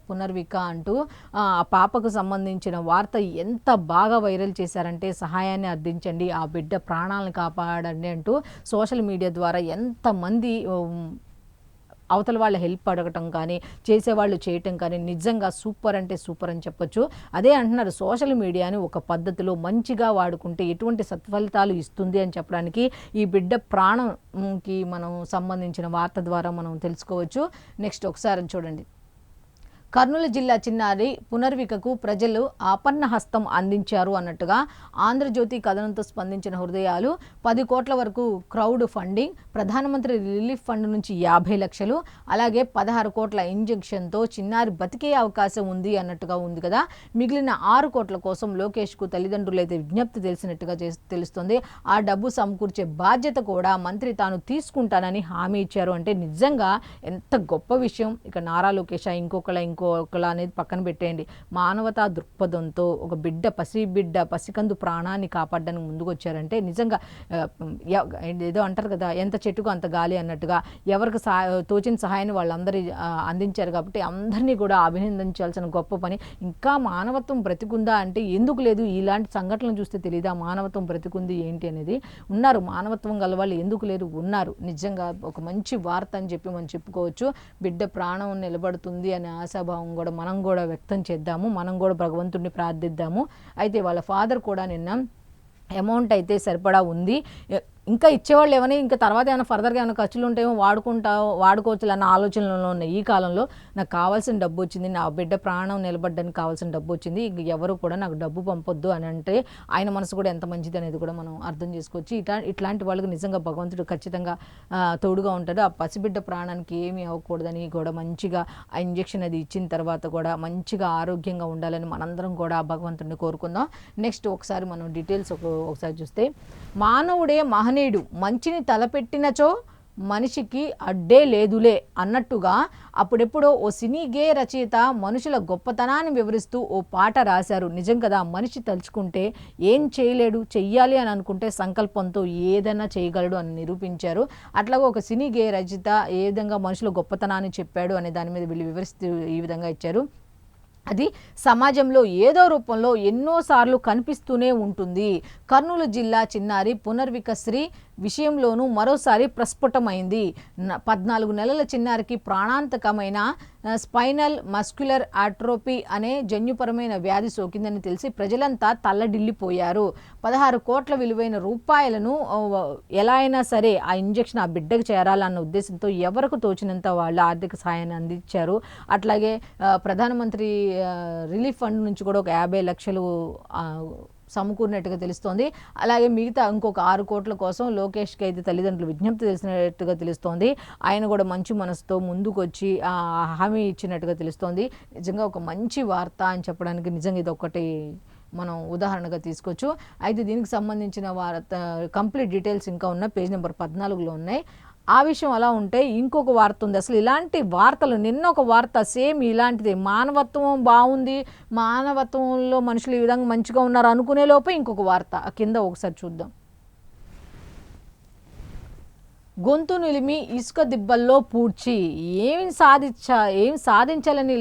పునర్విక అంటూ ఆ పాపకు సంబంధించిన వార్త ఎంత బాగా వైరల్ చేశారంటే, సహాయాన్ని అందించండి, ఆ బిడ్డ ప్రాణాలను కాపాడండి అంటూ సోషల్ మీడియా ద్వారా ఎంతమంది అవతల వాళ్ళ హెల్ప్ అడగటం కానీ చేసేవాళ్ళు చేయటం కానీ నిజంగా సూపర్ అంటే సూపర్ అని చెప్పొచ్చు. అదే అంటున్నారు, సోషల్ మీడియాని ఒక పద్ధతిలో మంచిగా వాడుకుంటే ఎటువంటి సత్ఫలితాలు ఇస్తుంది అని చెప్పడానికి ఈ బిడ్డ ప్రాణంకి మనం సంబంధించిన వార్త ద్వారా మనం తెలుసుకోవచ్చు. నెక్స్ట్ ఒకసారి చూడండి, కర్నూలు జిల్లా చిన్నారి పునర్వికకు ప్రజలు ఆపన్న హస్తం అందించారు అన్నట్టుగా ఆంధ్రజ్యోతి కథనంతో స్పందించిన హృదయాలు. 10 కోట్ల వరకు క్రౌడ్ ఫండింగ్, ప్రధానమంత్రి రిలీఫ్ ఫండ్ నుంచి 50 లక్షలు, అలాగే 16 కోట్ల ఇంజెక్షన్తో చిన్నారి బతికే అవకాశం ఉంది అన్నట్టుగా ఉంది కదా. మిగిలిన 6 కోట్ల కోసం లోకేష్కు తల్లిదండ్రులు అయితే విజ్ఞప్తి తెలిసినట్టుగా తెలుస్తుంది. ఆ డబ్బు సమకూర్చే బాధ్యత కూడా మంత్రి తాను తీసుకుంటానని హామీ ఇచ్చారు. అంటే నిజంగా ఎంత గొప్ప విషయం. ఇక నారా లోకేష్ ఇంకొకలా అనేది పక్కన పెట్టేయండి, మానవతా దృక్పథంతో ఒక పసికందు ప్రాణాన్ని కాపాడడానికి ముందుకు వచ్చారంటే నిజంగా ఏదో అంటారు కదా, ఎంత చెట్టుకు అంత గాలి అన్నట్టుగా ఎవరికి తోచిన సహాయాన్ని వాళ్ళందరూ అందించారు. కాబట్టి అందరినీ కూడా అభినందించాల్సిన గొప్ప పని. ఇంకా మానవత్వం బ్రతికుందా అంటే ఎందుకు లేదు, ఇలాంటి సంఘటనలు చూస్తే తెలియదా మానవత్వం బ్రతికుంది ఏంటి అనేది. ఉన్నారు, మానవత్వం గల వాళ్ళు ఎందుకు లేరు, ఉన్నారు. నిజంగా ఒక మంచి వార్త అని చెప్పి మనం చెప్పుకోవచ్చు. బిడ్డ ప్రాణం నిలబడుతుంది అనే ఆశాభావం కూడా మనం కూడా వ్యక్తం చేద్దాము, మనం కూడా భగవంతుడిని ప్రార్థిద్దాము. అయితే వాళ్ళ ఫాదర్ కూడా నిన్న అమౌంట్ అయితే సరిపడా ఉంది, ఇంకా ఇచ్చేవాళ్ళు ఏమని ఇంకా తర్వాత ఏమైనా ఫర్దర్గా ఏమైనా ఖర్చులు ఉంటాయేమో వాడుకోవచ్చు అన్న ఆలోచనలో ఉన్నాయి. ఈ కాలంలో నాకు కావాల్సిన డబ్బు వచ్చింది, నా బిడ్డ ప్రాణం నిలబడ్డానికి కావాల్సిన డబ్బు వచ్చింది, ఇంక ఎవరు కూడా నాకు డబ్బు పంపొద్దు అని అంటే ఆయన మనసు కూడా ఎంత మంచిది అనేది కూడా మనం అర్థం చేసుకోవచ్చు. ఇట్లాంటి వాళ్ళకి నిజంగా భగవంతుడు ఖచ్చితంగా తోడుగా ఉంటాడు. ఆ పసిబిడ్డ ప్రాణానికి ఏమీ అవ్వకూడదని కూడా మంచిగా ఆ ఇంజెక్షన్ అది ఇచ్చిన తర్వాత కూడా మంచిగా ఆరోగ్యంగా ఉండాలని మనందరం కూడా భగవంతుడిని కోరుకుందాం. నెక్స్ట్ ఒకసారి మనం డీటెయిల్స్ ఒకసారి చూస్తే, మానవుడే మహనీయుడు, మంచిని తలపెట్టినచో మనిషికి అడ్డే లేదులే అన్నట్టుగా అప్పుడెప్పుడో ఓ సినీ గే రచయిత మనుషుల గొప్పతనాన్ని వివరిస్తూ ఓ పాట రాశారు. నిజం కదా, మనిషి తలుచుకుంటే ఏం చేయలేడు, చెయ్యాలి అని అనుకుంటే సంకల్పంతో ఏదైనా చేయగలడు అని నిరూపించారు. అట్లాగే ఒక సినీ గే రచయిత ఏ విధంగా మనుషుల గొప్పతనాన్ని చెప్పాడు అనే దాని మీద వీళ్ళు వివరిస్తూ ఈ విధంగా ఇచ్చారు. అది సమాజంలో ఏదో రూపంలో ఎన్నోసార్లు కనిపిస్తూనే ఉంటుంది. కర్నూలు జిల్లా చిన్నారి పునర్వికశ్రీ విషయంలోనూ మరోసారి ప్రస్ఫుటమైంది. 14 నెలల చిన్నారికి ప్రాణాంతకమైన స్పైనల్ మస్క్యులర్ ఆట్రోపీ అనే జన్యుపరమైన వ్యాధి సోకిందని తెలిసి ప్రజలంతా తల్లడిల్లిపోయారు. 16 కోట్ల విలువైన రూపాయలను ఎలా అయినా సరే ఆ ఇంజెక్షన్ ఆ బిడ్డకు చేరాలన్న ఉద్దేశంతో ఎవరికి తోచినంత వాళ్ళ ఆర్థిక సహాయాన్ని అందించారు. అట్లాగే ప్రధానమంత్రి రిలీఫ్ ఫండ్ నుంచి కూడా ఒక 50 లక్షలు సమకూరినట్టుగా తెలుస్తోంది. అలాగే మిగతా ఇంకొక 6 కోట్ల కోసం లోకేష్కి అయితే తల్లిదండ్రులు విజ్ఞప్తి తెలిసినట్టుగా తెలుస్తోంది. ఆయన కూడా మంచి మనసుతో ముందుకు వచ్చి హామీ ఇచ్చినట్టుగా తెలుస్తోంది. నిజంగా ఒక మంచి వార్త అని చెప్పడానికి నిజంగా ఇది ఒకటి మనం ఉదాహరణగా తీసుకోవచ్చు. అయితే దీనికి సంబంధించిన వార్త కంప్లీట్ డీటెయిల్స్ ఇంకా ఉన్న పేజ్ నెంబర్ 14లో ఉన్నాయి. ఆ విషయం అలా ఉంటే ఇంకొక వార్త ఉంది. అసలు ఇలాంటి వార్తలు నిన్న ఒక వార్త సేమ్ ఇలాంటిదే, మానవత్వం బాగుంది, మానవత్వంలో మనుషులు ఈ విధంగా మంచిగా ఉన్నారు అనుకునే లోపే ఇంకొక వార్త కింద ఒకసారి చూద్దాం. గొంతు నిలిమి ఇసుక దిబ్బల్లో పూడ్చి ఏం సాధించాలని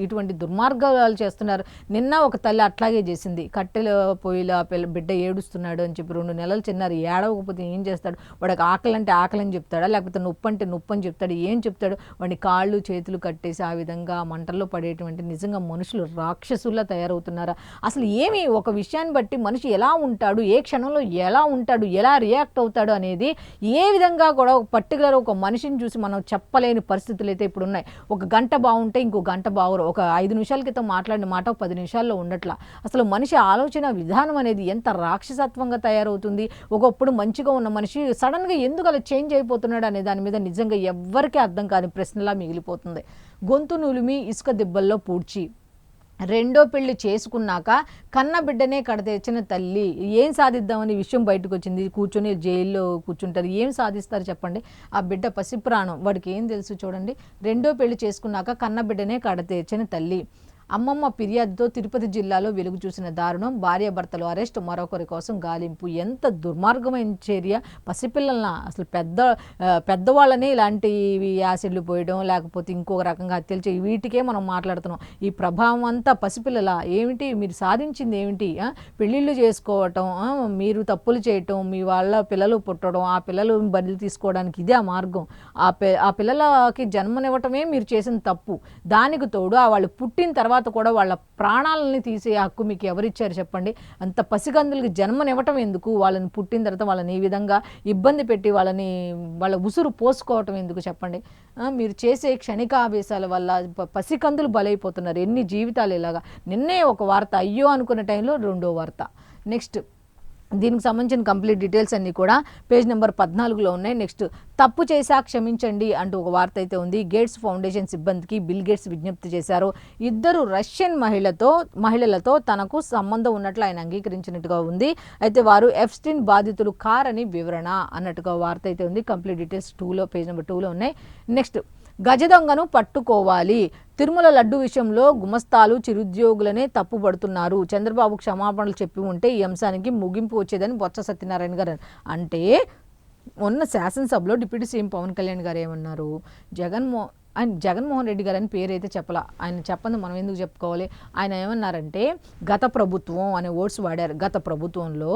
ఇటువంటి దుర్మార్గాలు చేస్తున్నారు. నిన్న ఒక తల్లి అట్లాగే చేసింది. కట్టెల పొయ్యిలో బిడ్డ ఏడుస్తున్నాడు అని చెప్పి 2 నెలలు చిన్నారు, ఏడవకపోతే ఏం చేస్తాడు? వాడికి ఆకలి అంటే ఆకలని చెప్తాడా, లేకపోతే నొప్పి అంటే నొప్పి అని చెప్తాడు? ఏం చెప్తాడు? వాడిని కాళ్ళు చేతులు కట్టేసి ఆ విధంగా మంటల్లో పడేటువంటి నిజంగా మనుషులు రాక్షసుల్లా తయారవుతున్నారా? అసలు ఏమి ఒక విషయాన్ని బట్టి మనిషి ఎలా ఉంటాడు, ఏ క్షణంలో ఎలా ఉంటాడు, ఎలా రియాక్ట్ అవుతాడు అనేది ఏ విధంగా కూడా పర్టికులర్ ఒక మనిషిని చూసి మనం చెప్పలేని పరిస్థితులు అయితే ఇప్పుడు ఉన్నాయి. ఒక గంట బాగుంటే ఇంకో గంట బాగురు, ఒక 5 నిమిషాల క్రితం మాట్లాడిన మాట 10 నిమిషాల్లో ఉండట్లా. అసలు మనిషి ఆలోచన విధానం అనేది ఎంత రాక్షసత్వంగా తయారవుతుంది. ఒకప్పుడు మంచిగా ఉన్న మనిషి సడన్గా ఎందుకు అలా చేంజ్ అయిపోతున్నాడు అనే దాని మీద నిజంగా ఎవ్వరికీ అర్థం కాని ప్రశ్నలా మిగిలిపోతుంది. గొంతు నులిమి ఇసుక దిబ్బల్లో పూడ్చి రెండో పెళ్లి చేసుకున్నాక కన్న బిడ్డనే కడతెచ్చిన తల్లి ఏం సాధిద్దామని విషయం బయటకు వచ్చింది. కూర్చొని జైల్లో కూర్చుంటారు, ఏం సాధిస్తారు చెప్పండి? ఆ బిడ్డ పసిప్రాణం, వాడికి ఏం తెలుసు చూడండి. రెండో పెళ్లి చేసుకున్నాక కన్న బిడ్డనే కడతెచ్చిన తల్లి. అమ్మమ్మ ఫిర్యాదుతో తిరుపతి జిల్లాలో వెలుగు చూసిన దారుణం. భార్యాభర్తలు అరెస్ట్, మరొకరి కోసం గాలింపు. ఎంత దుర్మార్గమైన చర్య! పసిపిల్లలన అసలు పెద్దవాళ్ళని ఇలాంటి యాసిడ్లు పోయడం, లేకపోతే ఇంకొక రకంగా హత్యలు చేయి, వీటికే మనం మాట్లాడుతున్నాం. ఈ ప్రభావం అంతా పసిపిల్లల ఏమిటి? మీరు సాధించింది ఏమిటి? పెళ్ళిళ్ళు చేసుకోవటం, మీరు తప్పులు చేయటం, మీ వాళ్ళ పిల్లలు పుట్టడం, ఆ పిల్లలు బదిలీ తీసుకోవడానికి ఇదే ఆ మార్గం. ఆ పిల్లలకి జన్మనివ్వటమే మీరు చేసిన తప్పు. దానికి తోడు వాళ్ళు పుట్టిన తర్వాత కూడా వాళ్ళ ప్రాణాలని తీసే హక్కు మీకు ఎవరిచ్చారు చెప్పండి? అంత పసిగందులకి జన్మనివ్వటం ఎందుకు? వాళ్ళని పుట్టిన తర్వాత వాళ్ళని ఈ విధంగా ఇబ్బంది పెట్టి వాళ్ళ ఉసురు పోసుకోవటం ఎందుకు చెప్పండి? మీరు చేసే క్షణికావేశాల వల్ల పసికందులు బలైపోతున్నారు. ఎన్ని జీవితాలు ఇలాగా. నిన్నే ఒక వార్త, అయ్యో అనుకున్న టైంలో రెండో వార్త. నెక్స్ట్ దీనికి సంబంధించిన కంప్లీట్ డీటెయిల్స్ అన్నీ కూడా పేజ్ నెంబర్ 14లో ఉన్నాయి. నెక్స్ట్ తప్పు చేశా క్షమించండి అంటూ ఒక వార్త అయితే ఉంది. గేట్స్ ఫౌండేషన్ సిబ్బందికి బిల్ గేట్స్ విజ్ఞప్తి చేశారు. 2 రష్యన్ మహిళలతో తనకు సంబంధం ఉన్నట్లు ఆయన అంగీకరించినట్టుగా ఉంది. అయితే వారు ఎఫ్స్టీన్ బాధితులు కారని వివరణ అన్నట్టుగా వార్త అయితే ఉంది. కంప్లీట్ డీటెయిల్స్ పేజ్ నెంబర్ 2లో ఉన్నాయి. నెక్స్ట్ గజ దొంగను పట్టుకోవాలి. తిరుమల లడ్డు విషయంలో గుమస్తాలు చిరుద్యోగులనే తప్పుపడుతున్నారు. చంద్రబాబు క్షమాపణలు చెప్పి ఉంటే ఈ అంశానికి ముగింపు వచ్చేదని బొత్స సత్యనారాయణ గారు మొన్న శాసనసభలో డిప్యూటీ సీఎం పవన్ కళ్యాణ్ గారు ఏమన్నారు? జగన్మోహన్ రెడ్డి గారు అని పేరు అయితే చెప్పలా. ఆయన చెప్పండి, మనం ఎందుకు చెప్పుకోవాలి? ఆయన ఏమన్నారంటే గత ప్రభుత్వం అనే వర్డ్స్ వాడారు. గత ప్రభుత్వంలో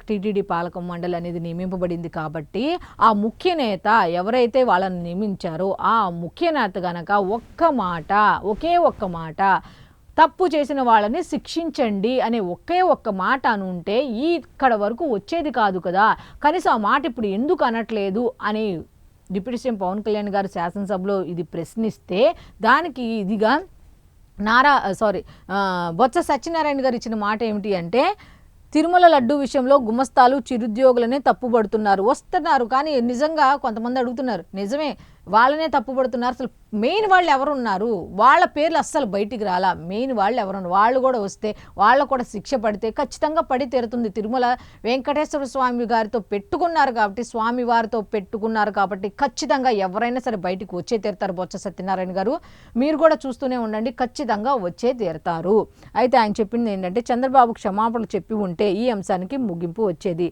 టీటీడీ పాలక మండలి అనేది నియమింపబడింది కాబట్టి ఆ ముఖ్య నేత ఎవరైతే వాళ్ళని నియమించారో ఆ ముఖ్య నేత గనక ఒకే ఒక్క మాట తప్పు చేసిన వాళ్ళని శిక్షించండి అనే ఒకే ఒక్క మాట అని ఉంటే ఇక్కడ వరకు వచ్చేది కాదు కదా. కనీసం ఆ మాట ఇప్పుడు ఎందుకు అనట్లేదు అని డిప్యూటీ సీఎం పవన్ కళ్యాణ్ గారు శాసనసభలో ఇది ప్రశ్నిస్తే దానికి ఇదిగా బొత్స సత్యనారాయణ గారు ఇచ్చిన మాట ఏమిటి అంటే, తిరుమల లడ్డు విషయంలో గుమస్తాలు చిరుద్యోగులనే తప్పుపడుతున్నారు, వస్తున్నారు కానీ నిజంగా కొంతమంది అడుగుతున్నారు, నిజమే వాళ్ళనే తప్పుపడుతున్నారు, అసలు మెయిన్ వాళ్ళు ఎవరున్నారు, వాళ్ళ పేర్లు అస్సలు బయటికి రాలా, మెయిన్ వాళ్ళు ఎవరున్నారు, వాళ్ళు కూడా వస్తే వాళ్ళకు కూడా శిక్ష పడితే ఖచ్చితంగా పడి తీరుతుంది. తిరుమల వెంకటేశ్వర స్వామి గారితో పెట్టుకున్నారు కాబట్టి, స్వామి వారితో పెట్టుకున్నారు కాబట్టి ఖచ్చితంగా ఎవరైనా సరే బయటికి వచ్చే తీరుతారు. బొత్స సత్యనారాయణ గారు మీరు కూడా చూస్తూనే ఉండండి, ఖచ్చితంగా వచ్చే తీరుతారు. అయితే ఆయన చెప్పింది ఏంటంటే, చంద్రబాబు క్షమాపణలు చెప్పి ఉంటే ఈ అంశానికి ముగింపు వచ్చేది.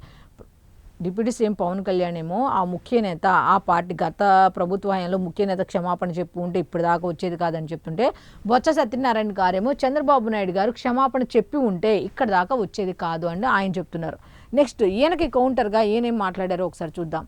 డిప్యూటీ సీఎం పవన్ కళ్యాణ్ ఏమో ఆ ముఖ్య నేత, ఆ పార్టీ గత ప్రభుత్వ హయాంలో ముఖ్య నేత క్షమాపణ చెప్పు ఉంటే ఇప్పుడు దాకా వచ్చేది కాదని చెప్తుంటే, బొత్స సత్యనారాయణ గారేమో చంద్రబాబు నాయుడు గారు క్షమాపణ చెప్పి ఉంటే ఇక్కడ దాకా వచ్చేది కాదు అని ఆయన చెప్తున్నారు. నెక్స్ట్ ఈయనకి కౌంటర్గా ఈయనేం మాట్లాడారో ఒకసారి చూద్దాం.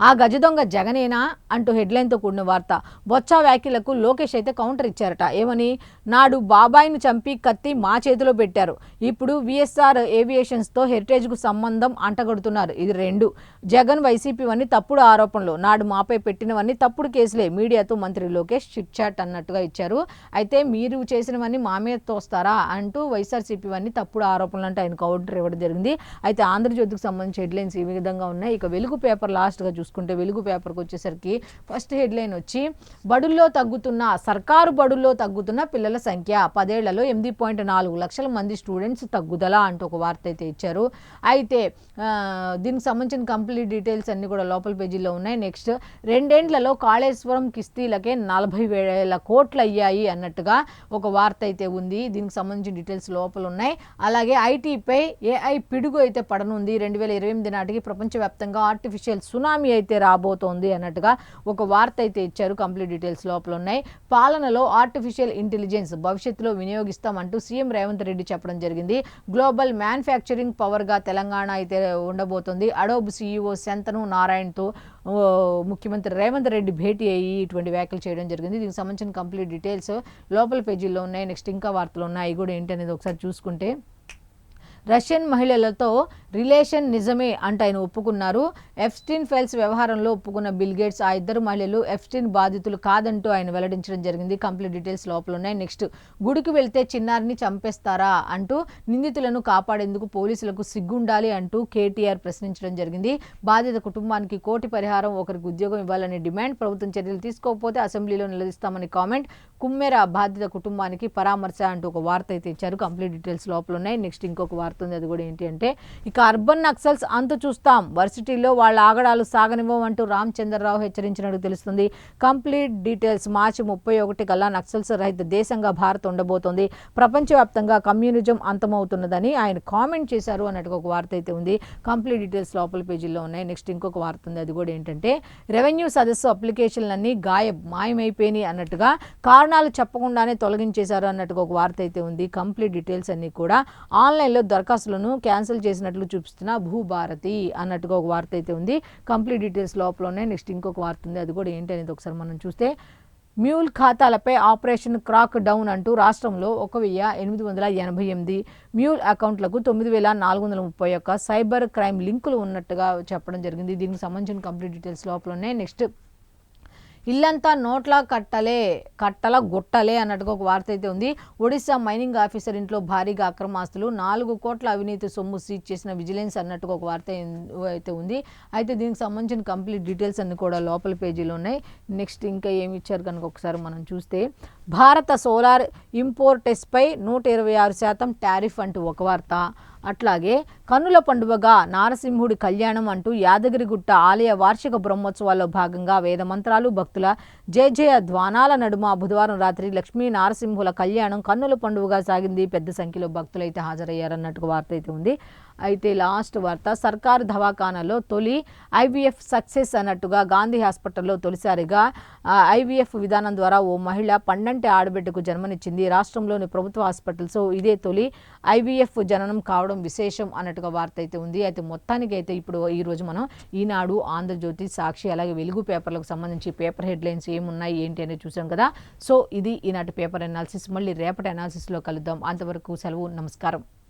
ఆ గజ దొంగ జగనేనా అంటూ హెడ్లైన్తో కూడిన వార్త. బొత్స వ్యాఖ్యలకు లోకేష్ అయితే కౌంటర్ ఇచ్చారట. ఏమని? నాడు బాబాయిని చంపి కత్తి మా చేతిలో పెట్టారు, ఇప్పుడు విఎస్ఆర్ ఏవియేషన్స్తో హెరిటేజ్కు సంబంధం అంటగడుతున్నారు. ఇది రెండు. జగన్ వైసీపీవన్నీ తప్పుడు ఆరోపణలు, నాడు మాపై పెట్టినవన్నీ తప్పుడు కేసులే, మీడియాతో మంత్రి లోకేష్ చిట్ చాట్ అన్నట్టుగా ఇచ్చారు. అయితే మీరు చేసినవన్నీ మా మీద తోస్తారా అంటూ వైఎస్ఆర్సీపీవన్నీ తప్పుడు ఆరోపణలు అంటే ఆయన కౌంటర్ ఇవ్వడం జరిగింది. అయితే ఆంధ్రజ్యోతికి సంబంధించి హెడ్లైన్స్ ఈ విధంగా ఉన్నాయి. ఇక వెలుగు పేపర్ లాస్ట్గా చూసుకుంటే, వెలుగు పేపర్కి వచ్చేసరికి ఫస్ట్ హెడ్లైన్ వచ్చి, సర్కారు బడుల్లో తగ్గుతున్న పిల్లల సంఖ్య 10 ఏళ్లలో 8.4 లక్షల మంది స్టూడెంట్స్ తగ్గుదల అంటూ ఒక వార్త అయితే ఇచ్చారు. అయితే దీనికి సంబంధించిన కంప్లీట్ డీటెయిల్స్ అన్ని కూడా లోపల పేజీలో ఉన్నాయి. నెక్స్ట్ 2 ఏళ్లలో కాళేశ్వరం కిస్తీలకే 40,000 కోట్లు అయ్యాయి అన్నట్టుగా ఒక వార్త అయితే ఉంది. దీనికి సంబంధించిన డీటెయిల్స్ లోపల ఉన్నాయి. అలాగే ఐటీపై ఏఐ పిడుగు అయితే పడనుంది, 2028 నాటికి ప్రపంచవ్యాప్తంగా ఆర్టిఫిషియల్ సునామీ అయితే రాబోతోంది అన్నట్టుగా ఒక వార్త అయితే ఇచ్చారు. కంప్లీట్ డీటెయిల్స్ లోపల ఉన్నాయి. పాలనలో ఆర్టిఫిషియల్ ఇంటెలిజెన్స్ భవిష్యత్తులో వినియోగిస్తామంటూ సీఎం రేవంత్ రెడ్డి చెప్పడం జరిగింది. గ్లోబల్ మ్యానుఫ్యాక్చరింగ్ పవర్గా తెలంగాణ అయితే ఉండబోతుంది. అడోబ్ సీఈఓ శంతను నారాయణతో ముఖ్యమంత్రి రేవంత్ రెడ్డి భేటీ అయ్యి ఇటువంటి వ్యాఖ్యలు చేయడం జరిగింది. దీనికి సంబంధించిన కంప్లీట్ డీటెయిల్స్ లోపల పేజీల్లో ఉన్నాయి. నెక్స్ట్ ఇంకా వార్తలు ఉన్నాయి, అవి కూడా ఏంటి అనేది ఒకసారి చూసుకుంటే, రష్యన్ మహిళలతో రిలేషన్ నిజమే అంట ఆయన ఒప్పుకున్నారు. ఎఫ్స్టీన్ ఫైల్స్ వ్యవహారంలో ఒప్పుకున్న బిల్ గేట్స్ ఆ ఇద్దరు మహిళలు ఎఫ్స్టీన్ బాధితులు కాదంటూ ఆయన వెల్లడించడం జరిగింది. కంప్లీట్ డీటెయిల్స్ లోపల ఉన్నాయి. నెక్స్ట్ గుడికి వెళ్తే చిన్నారిని చంపేస్తారా అంటూ నిందితులను కాపాడేందుకు పోలీసులకు సిగ్గుండాలి అంటూ కేటీఆర్ ప్రశ్నించడం జరిగింది. బాధిత కుటుంబానికి కోటి పరిహారం, ఒకరికి ఉద్యోగం ఇవ్వాలనే డిమాండ్, ప్రభుత్వం చర్యలు తీసుకోకపోతే అసెంబ్లీలో నిలదీస్తామని కామెంట్, కుమ్మెర బాధిత కుటుంబానికి పరామర్శ అంటూ ఒక వార్త అయితే ఇచ్చారు. కంప్లీట్ డీటెయిల్స్ లోపల ఉన్నాయి. నెక్స్ట్ ఇంకొక వార్త ఉంది, అది కూడా ఏంటి అంటే, ఇక అర్బన్ నక్సల్స్ అంతు చూస్తాం, వర్సిటీలో వాళ్ళ ఆగడాలు సాగనివ్వమంటూ రామచంద్రరావు హెచ్చరించినట్టు తెలుస్తుంది. కంప్లీట్ డీటెయిల్స్ మార్చి 31 కల్లా నక్సల్స్ రహిత దేశంగా భారత్ ఉండబోతోంది, ప్రపంచవ్యాప్తంగా కమ్యూనిజం అంతమవుతున్నదని ఆయన కామెంట్ చేశారు అన్నట్టుగా ఒక వార్త అయితే ఉంది. కంప్లీట్ డీటెయిల్స్ లోపల పేజీల్లో ఉన్నాయి. నెక్స్ట్ ఇంకొక వార్త ఉంది, అది కూడా ఏంటంటే, రెవెన్యూ సదస్సు అప్లికేషన్లన్నీ మాయమైపోయినాయి అన్నట్టుగా, కారణాలు చెప్పకుండానే తొలగించేశారు అన్నట్టుగా ఒక వార్త అయితే ఉంది. కంప్లీట్ డీటెయిల్స్ అన్ని కూడా ఆన్లైన్లో దరఖాస్తులను క్యాన్సిల్ చేసినట్లు చూపిస్తున్న భూభారతి అన్నట్టుగా ఒక వార్త అయితే ఉంది. కంప్లీట్ డీటెయిల్స్ లోపల ఉన్నాయి. నెక్స్ట్ ఇంకొక వార్త ఉంది, అది కూడా ఏంటి అనేది ఒకసారి మనం చూస్తే, మ్యూల్ ఖాతాలపై ఆపరేషన్ క్రాక్ డౌన్ అంటూ రాష్ట్రంలో 1888 మ్యూల్ అకౌంట్లకు 9431 సైబర్ క్రైమ్ లింకులు ఉన్నట్టుగా చెప్పడం జరిగింది. దీనికి సంబంధించిన కంప్లీట్ డీటెయిల్స్ లోపల ఉన్నాయి. నెక్స్ట్ ఇల్లంతా నోట్ల కట్టల గుట్టలే అన్నట్టుగా ఒక వార్త అయితే ఉంది. ఒడిశా మైనింగ్ ఆఫీసర్ ఇంట్లో భారీగా అక్రమాస్తులు, 4 కోట్ల అవినీతి సొమ్ము సీజ్ చేసిన విజిలెన్స్ అన్నట్టుగా ఒక వార్త అయితే ఉంది. అయితే దీనికి సంబంధించిన కంప్లీట్ డీటెయిల్స్ అన్ని కూడా లోపల పేజీలో ఉన్నాయి. నెక్స్ట్ ఇంకా ఏమి ఇచ్చారు కనుక ఒకసారి మనం చూస్తే, భారత సోలార్ ఇంపోర్టెస్పై 126% టారిఫ్ అంటూ ఒక వార్త. అట్లాగే కన్నుల పండుగగా నారసింహుడి కళ్యాణం అంటూ యాదగిరిగుట్ట ఆలయ వార్షిక బ్రహ్మోత్సవాల్లో భాగంగా వేద మంత్రాలు, భక్తుల జయ ధ్వానాల నడుమ బుధవారం రాత్రి లక్ష్మీ నారసింహుల కళ్యాణం కన్నుల పండుగగా సాగింది. పెద్ద సంఖ్యలో భక్తులు అయితే హాజరయ్యారన్నట్టుగా వార్త అయితే ఉంది. అయితే లాస్ట్ వార్త, సర్కారు దవాఖానాలో తొలి ఐవీఎఫ్ సక్సెస్ అన్నట్టుగా, గాంధీ హాస్పిటల్లో తొలిసారిగా ఐవీఎఫ్ విధానం ద్వారా ఓ మహిళ పండంటి ఆడబిడ్డకు జన్మనిచ్చింది. రాష్ట్రంలోని ప్రభుత్వ హాస్పిటల్స్ ఇదే తొలి ఐవీఎఫ్ జననం కావడం రావడం విశేషం అన్నట్టుగా వార్త అయితే ఉంది. అయితే మొత్తానికి అయితే ఇప్పుడు ఈరోజు మనం ఈనాడు, ఆంధ్రజ్యోతి, సాక్షి అలాగే వెలుగు పేపర్లకు సంబంధించి పేపర్ హెడ్లైన్స్ ఏమున్నాయి ఏంటి అనేది చూసాం కదా. సో ఇది ఈనాటి పేపర్ అనాలిసిస్. మళ్ళీ రేపటి అనాలిసిస్లో కలుద్దాం. అంతవరకు సెలవు. నమస్కారం.